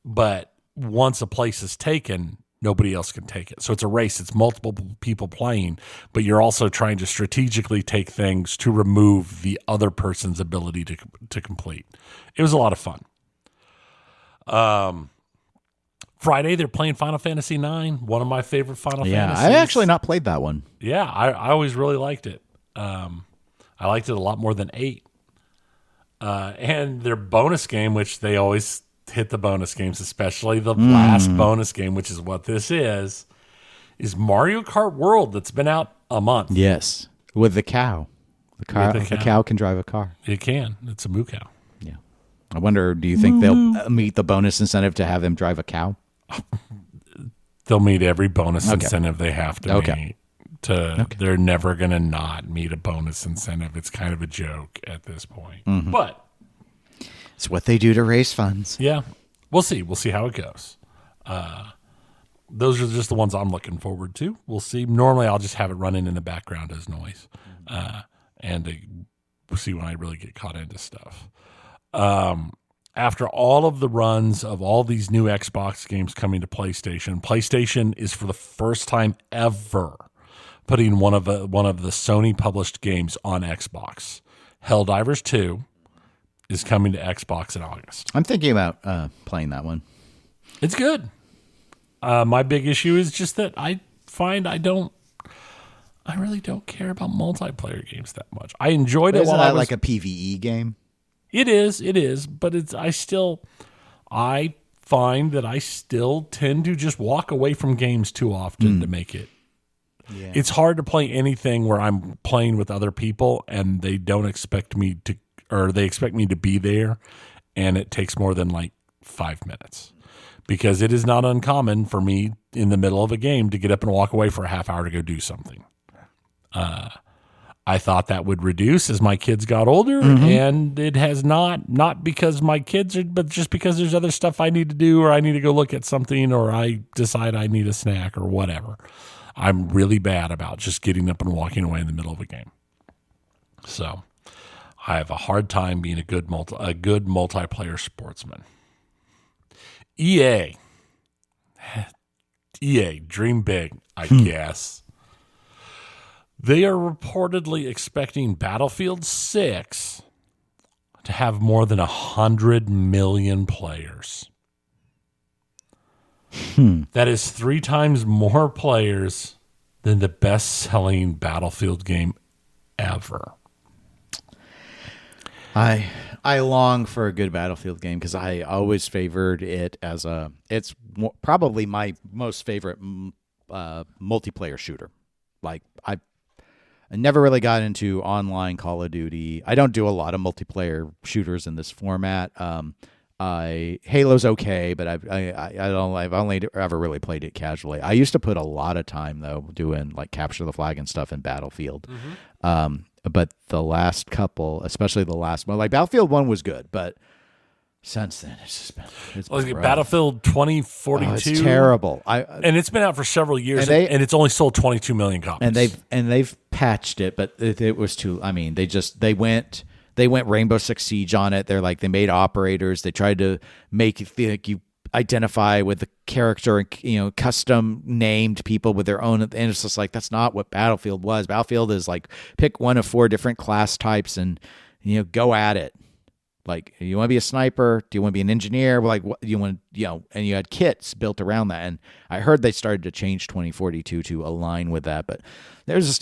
But once a place is taken, nobody else can take it. So it's a race. It's multiple people playing, but you're also trying to strategically take things to remove the other person's ability to complete. It was a lot of fun. Friday, they're playing Final Fantasy IX, one of my favorite Final Fantasies. I've actually not played that one. Yeah, I always really liked it. I liked it a lot more than 8. And their bonus game, which they always hit the bonus games, especially the last bonus game, which is what this is Mario Kart World that's been out a month. Yes, with the cow. The cow can drive a car. It can. It's a moo cow. Yeah. I wonder, do you think they'll meet the bonus incentive to have him drive a cow? They'll meet every bonus incentive they have to meet. Okay. They're never going to not meet a bonus incentive. It's kind of a joke at this point. But it's what they do to raise funds. Yeah. We'll see. We'll see how it goes. Those are just the ones I'm looking forward to. We'll see. Normally, I'll just have it running in the background as noise. We'll see when I really get caught into stuff. After all of the runs of all these new Xbox games coming to PlayStation is for the first time ever putting one of the Sony published games on Xbox. Helldivers 2 is coming to Xbox in August. I'm thinking about playing that one. It's good. My big issue is just that I find I really don't care about multiplayer games that much. I enjoyed it. Isn't that like a PvE game? It is, but I find that I still tend to just walk away from games too often to make it. Yeah. It's hard to play anything where I'm playing with other people and they don't expect me to, or they expect me to be there, and it takes more than like 5 minutes. Because it is not uncommon for me in the middle of a game to get up and walk away for a half hour to go do something. I thought that would reduce as my kids got older, and it has not because my kids are, but just because there's other stuff I need to do, or I need to go look at something, or I decide I need a snack or whatever. I'm really bad about just getting up and walking away in the middle of a game. So I have a hard time being a good multiplayer sportsman. EA, dream big, I guess. They are reportedly expecting Battlefield 6 to have more than 100 million players. That is 3 times more players than the best-selling Battlefield game ever. I long for a good Battlefield game because I always favored it as it's probably my most favorite multiplayer shooter. Like I never really got into online Call of Duty. I don't do a lot of multiplayer shooters in this format. Halo's okay, but I've only ever really played it casually. I used to put a lot of time though doing like capture the flag and stuff in Battlefield. But the last couple, especially the last one, like Battlefield 1 was good, but since then it's just been Battlefield 2042. It's terrible. And it's been out for several years, and it's only sold 22 million copies. And they've patched it, but it was too. I mean, they went Rainbow Six Siege on it. They're like, they made operators. They tried to make you think you identify with the character and, custom named people with their own. And it's just like, that's not what Battlefield was. Battlefield is like, pick one of 4 different class types and, go at it. Like, you want to be a sniper? Do you want to be an engineer? Like, what do you want? And you had kits built around that. And I heard they started to change 2042 to align with that. But there's just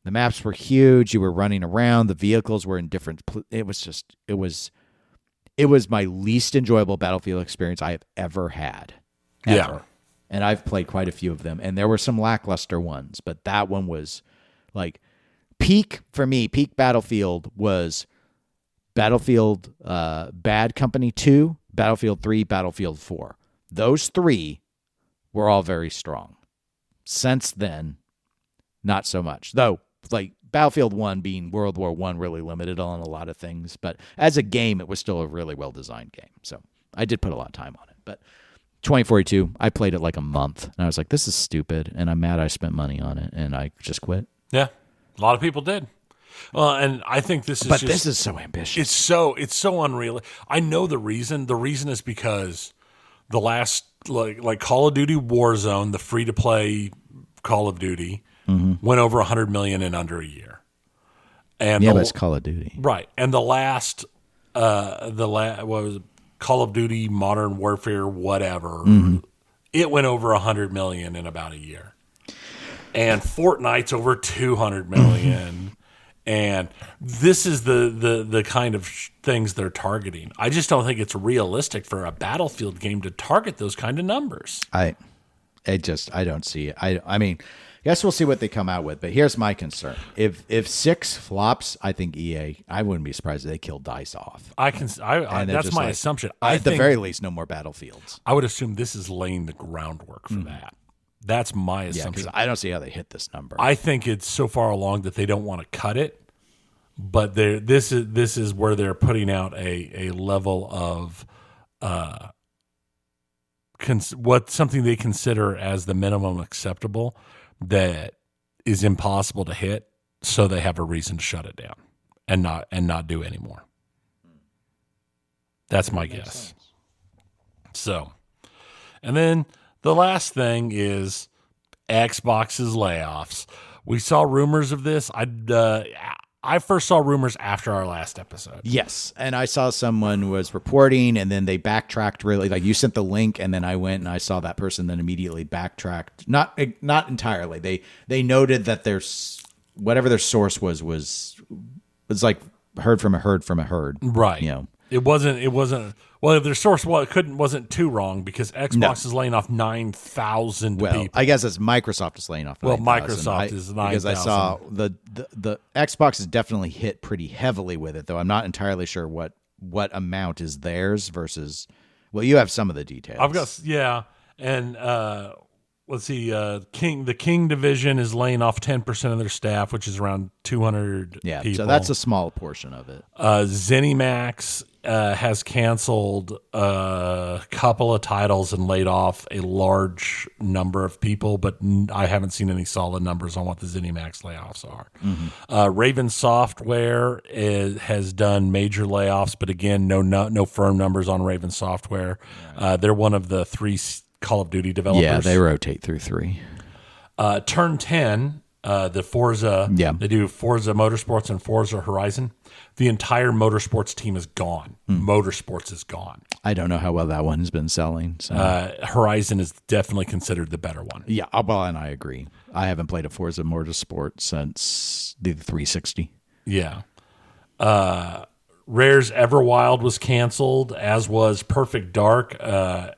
the maps were huge. You were running around. The vehicles were in different. It was my least enjoyable Battlefield experience I have ever had. Ever. Yeah. And I've played quite a few of them. And there were some lackluster ones, but that one was like peak Battlefield was Battlefield Bad Company 2, Battlefield 3, Battlefield 4. Those 3 were all very strong. Since then, not so much. Though, like Battlefield 1 being World War I really limited on a lot of things. But as a game, it was still a really well-designed game. So I did put a lot of time on it. But 2042. I played it like a month, and I was like, "This is stupid," and I'm mad I spent money on it, and I just quit. Yeah, a lot of people did. Well, and I think this is But this is so ambitious. It's so unreal. I know the reason. The reason is because the last like Call of Duty Warzone, the free to play Call of Duty, went over 100 million in under a year. And but it's Call of Duty, right? And the last, what was it? Call of Duty Modern Warfare, whatever, it went over 100 million in about a year. And Fortnite's over 200 million. And this is the kind of things they're targeting. I just don't think it's realistic for a Battlefield game to target those kind of numbers. I don't see it. I mean, I guess we'll see what they come out with. But here's my concern: if 6 flops, I think EA. I wouldn't be surprised if they kill DICE off. That's my assumption. At the very least, no more Battlefields. I would assume this is laying the groundwork for that. That's my assumption. Because I don't see how they hit this number. I think it's so far along that they don't want to cut it, but this is where they're putting out a level of something they consider as the minimum acceptable that is impossible to hit, so they have a reason to shut it down and not do anymore. That's my guess. So, and then the last thing is Xbox's layoffs. We saw rumors of this. I first saw rumors after our last episode. Yes, and I saw someone was reporting, and then they backtracked. Really, like you sent the link, and then I went and I saw that person then immediately backtracked. Not entirely. They noted that there's whatever their source was like heard from a herd. Right. You know, it wasn't. Well, if their source wasn't too wrong because Xbox is laying off 9,000 people. I guess it's Microsoft is laying off 9,000. Well, Microsoft is 9,000. Because I saw the Xbox is definitely hit pretty heavily with it, though I'm not entirely sure what amount is theirs versus. Well, you have some of the details. I've got and let's see. The King division is laying off 10% of their staff, which is around 200 people. So that's a small portion of it. ZeniMax has canceled a couple of titles and laid off a large number of people, but I haven't seen any solid numbers on what the ZeniMax layoffs are. Raven Software has done major layoffs, but again, no firm numbers on Raven Software. They're one of the 3 Call of Duty developers. Yeah, they rotate through 3. Turn 10, the Forza, they do Forza Motorsports and Forza Horizon. The entire Motorsports team is gone. Motorsports is gone. I don't know how well that one has been selling. So. Horizon is definitely considered the better one. Yeah, well, and I agree. I haven't played a Forza Motorsport since the 360. Yeah. Rare's Everwild was canceled, as was Perfect Dark. The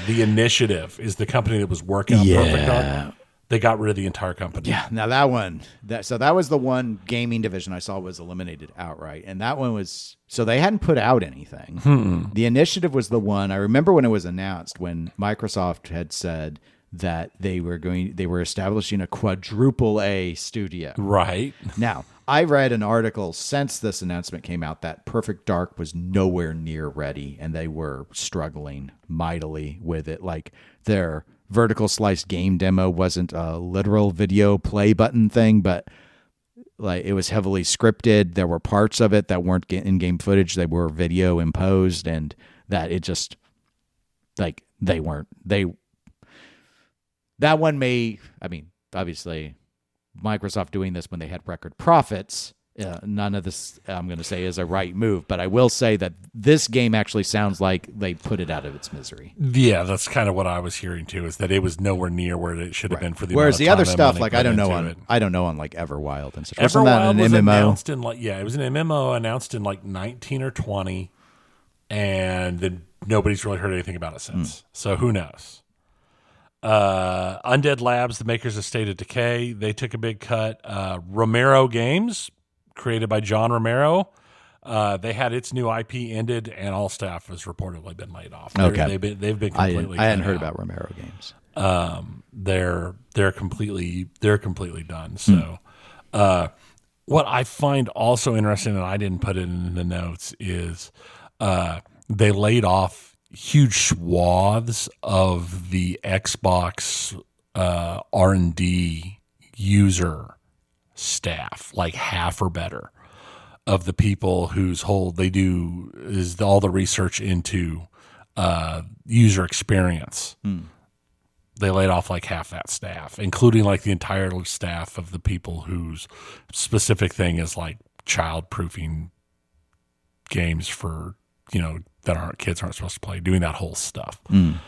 Initiative is the company that was working on Perfect Dark. They got rid of the entire company. Yeah. Now that one, that was the one gaming division I saw was eliminated outright, and that one was so they hadn't put out anything. The Initiative was the one I remember when it was announced when Microsoft had said that they were establishing a quadruple A studio. Right. Now I read an article since this announcement came out that Perfect Dark was nowhere near ready, and they were struggling mightily with it. Like their vertical slice game demo wasn't a literal video play button thing, but like it was heavily scripted. There were parts of it that weren't in-game footage; they were video imposed, and that it just like they weren't. That one may. I mean, obviously, Microsoft doing this when they had record profits. None of this I'm going to say is a right move, but I will say that this game actually sounds like they put it out of its misery. Yeah, that's kind of what I was hearing too. Is that it was nowhere near where it should have been for the. Whereas the other stuff, like I don't know on like Everwild and stuff. Wasn't that an MMO? Announced in it was an MMO announced in like 19 or 20, and then nobody's really heard anything about it since. So who knows? Undead Labs, the makers of State of Decay, they took a big cut. Romero Games, created by John Romero, they had its new IP ended, and all staff has reportedly been laid off. They've been completely. I hadn't heard about Romero Games. They're completely done. So, what I find also interesting, and I didn't put it in the notes, is they laid off huge swaths of the Xbox R&D user staff, like half or better of the people whose whole they do is all the research into user experience. They laid off like half that staff, including like the entire staff of the people whose specific thing is like child-proofing games for, that kids aren't supposed to play, doing that whole stuff. And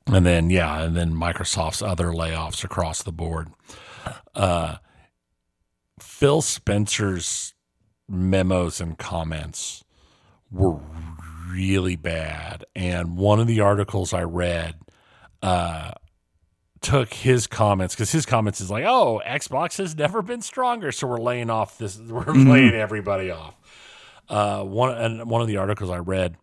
then Microsoft's other layoffs across the board. Phil Spencer's memos and comments were really bad. And one of the articles I read took his comments, because his comments is like, oh, Xbox has never been stronger, so we're laying everybody off. One of the articles I read,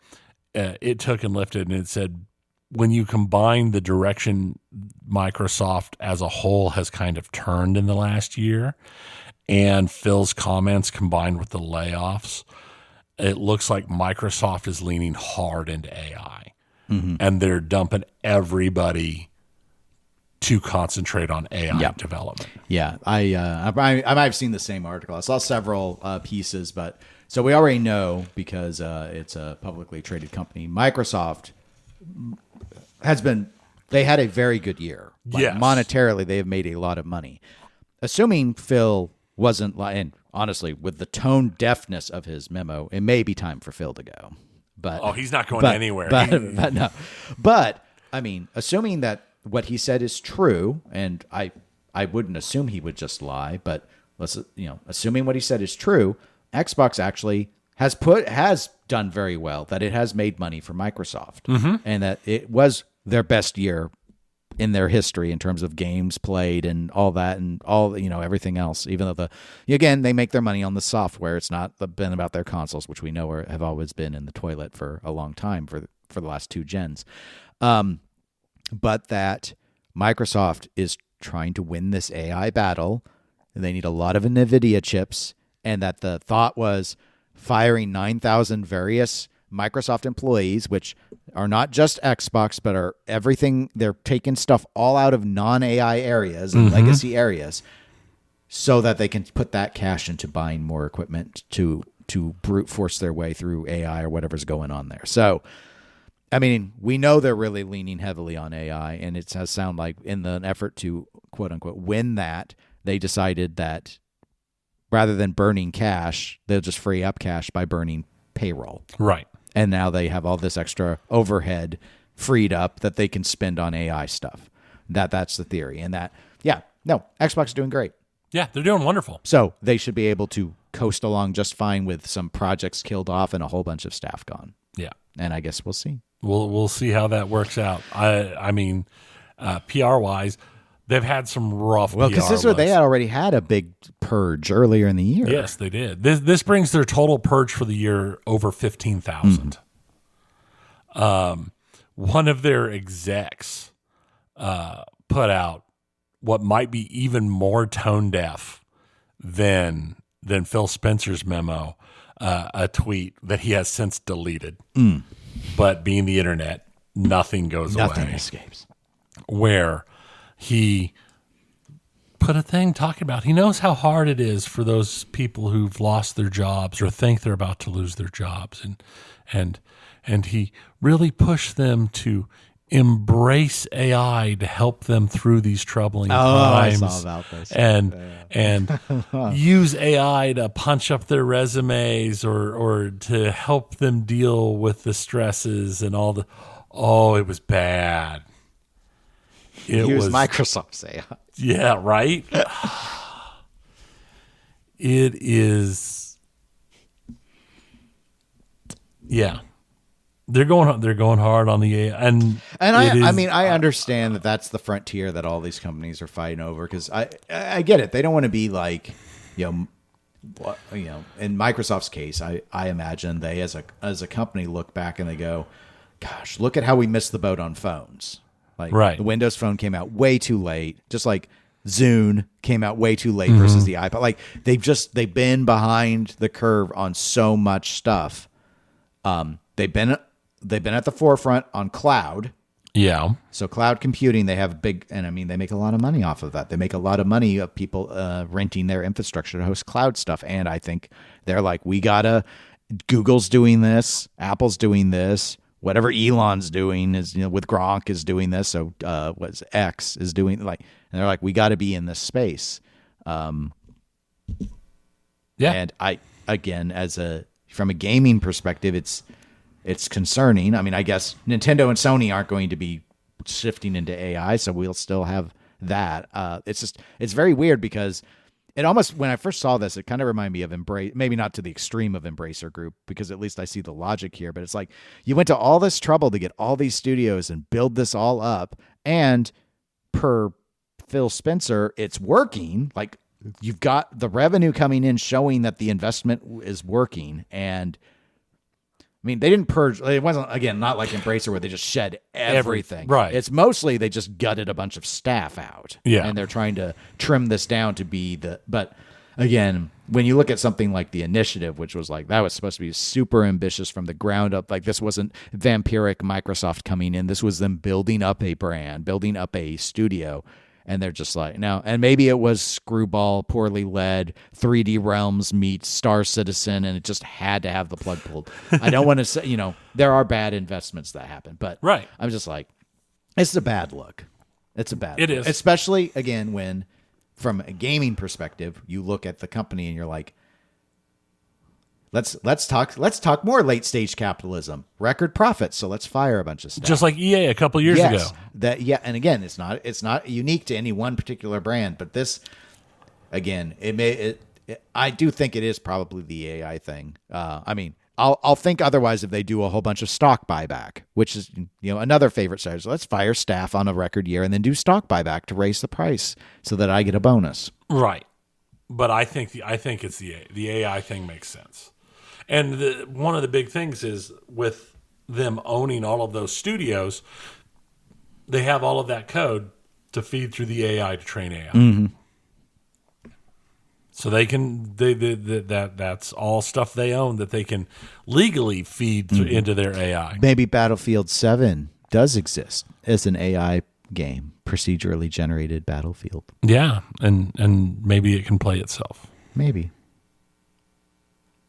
it took and lifted, and it said, when you combine the direction Microsoft as a whole has kind of turned in the last year, and Phil's comments combined with the layoffs, it looks like Microsoft is leaning hard into AI. And they're dumping everybody to concentrate on AI development. Yeah, I might have seen the same article. I saw several pieces, but so we already know, because it's a publicly traded company, Microsoft they had a very good year. Yes. Monetarily, they have made a lot of money. Assuming Phil wasn't, and honestly, with the tone deafness of his memo, it may be time for Phil to go. But he's not going anywhere. But no. But I mean, assuming that what he said is true, and I wouldn't assume he would just lie, but assuming what he said is true, Xbox actually has done very well, that it has made money for Microsoft, and that it was their best year in their history in terms of games played and all that, and all everything else. Even though they make their money on the software, it's not been about their consoles, which we know have always been in the toilet for a long time for the last two gens. But that Microsoft is trying to win this AI battle, and they need a lot of NVIDIA chips, and that the thought was firing 9,000 various Microsoft employees, which are not just Xbox, but are everything. They're taking stuff all out of non-AI areas and legacy areas, so that they can put that cash into buying more equipment to brute force their way through AI or whatever's going on there. So, I mean, we know they're really leaning heavily on AI, and it does sound like in an effort to quote unquote win that, they decided that rather than burning cash, they'll just free up cash by burning payroll. Right. And now they have all this extra overhead freed up that they can spend on AI stuff. That's the theory. And Xbox is doing great. Yeah, they're doing wonderful. So they should be able to coast along just fine with some projects killed off and a whole bunch of staff gone. Yeah. And I guess we'll see. We'll see how that works out. I mean, PR-wise, they've had some rough Well, because they had already had a big purge earlier in the year. Yes, they did. This brings their total purge for the year over 15,000. One of their execs put out what might be even more tone deaf than Phil Spencer's memo, a tweet that he has since deleted. But being the internet, nothing goes away. Nothing escapes. Where he put a thing talking about he knows how hard it is for those people who've lost their jobs or think they're about to lose their jobs, and he really pushed them to embrace AI to help them through these troubling times. I saw about this. And use AI to punch up their resumes or to help them deal with the stresses and all the. Oh, it was bad. It was Microsoft's AI. Yeah, right? It is. Yeah. They're going hard on the AI, and I understand that that's the frontier that all these companies are fighting over, because I get it. They don't want to be like, in Microsoft's case, I imagine they as a company look back and they go, gosh, look at how we missed the boat on phones. Like right. The Windows Phone came out way too late, just like Zune came out way too late versus the iPod. Like they've been behind the curve on so much stuff. They've been they've been at the forefront on cloud. Yeah. So cloud computing, they have and I mean, they make a lot of money off of that. They make a lot of money of people renting their infrastructure to host cloud stuff. And I think they're like, Google's doing this, Apple's doing this, whatever Elon's doing is, with Gronk is doing this. So X is doing and they're like, we got to be in this space. And from a gaming perspective, it's concerning. I mean, I guess Nintendo and Sony aren't going to be shifting into AI, so we'll still have that. It's very weird because it almost, when I first saw this, it kind of reminded me of Embrace, maybe not to the extreme of Embracer Group, because at least I see the logic here, but it's like you went to all this trouble to get all these studios and build this all up, and per Phil Spencer, it's working. Like, you've got the revenue coming in showing that the investment is working, and I mean, they didn't purge. It wasn't, again, not like Embracer where they just shed everything. Right. It's mostly they just gutted a bunch of staff out. Yeah. And they're trying to trim this down to be but again, when you look at something like the Initiative, which was like, that was supposed to be super ambitious from the ground up. Like, this wasn't vampiric Microsoft coming in. This was them building up a brand, building up a studio. And they're just like, no. And maybe it was screwball, poorly led, 3D Realms meets Star Citizen, and it just had to have the plug pulled. I don't want to say, there are bad investments that happen, but right. I'm just like, it's a bad look. It's a bad look. It is. Especially, again, when from a gaming perspective, you look at the company and you're like, Let's talk more late stage capitalism, record profits. So let's fire a bunch of stuff. Just like EA a couple years ago. And again, it's not unique to any one particular brand, but this, again, I do think it is probably the AI thing. I mean, I'll think otherwise if they do a whole bunch of stock buyback, which is another favorite strategy. Let's fire staff on a record year and then do stock buyback to raise the price so that I get a bonus. Right, but I think it's the AI thing makes sense. And one of the big things is with them owning all of those studios, they have all of that code to feed through the AI to train AI. Mm-hmm. So they can that's all stuff they own that they can legally feed into their AI. Maybe Battlefield 7 does exist as an AI game, procedurally generated Battlefield. Yeah, and maybe it can play itself. Maybe.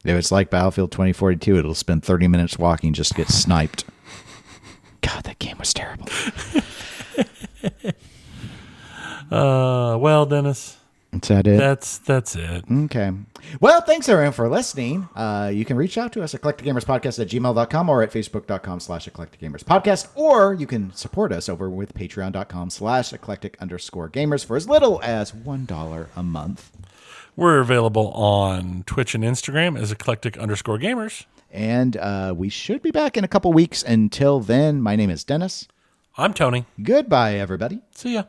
If it's like Battlefield 2042, it'll spend 30 minutes walking just to get sniped. God, that game was terrible. Well, Dennis. Is that it? That's it. Okay. Well, thanks everyone for listening. You can reach out to us at eclecticgamerspodcast@gmail.com or at facebook.com/eclecticgamerspodcast, or you can support us over with patreon.com/eclectic_gamers for as little as $1 a month. We're available on Twitch and Instagram as eclectic_gamers. And we should be back in a couple weeks. Until then, my name is Dennis. I'm Tony. Goodbye, everybody. See ya.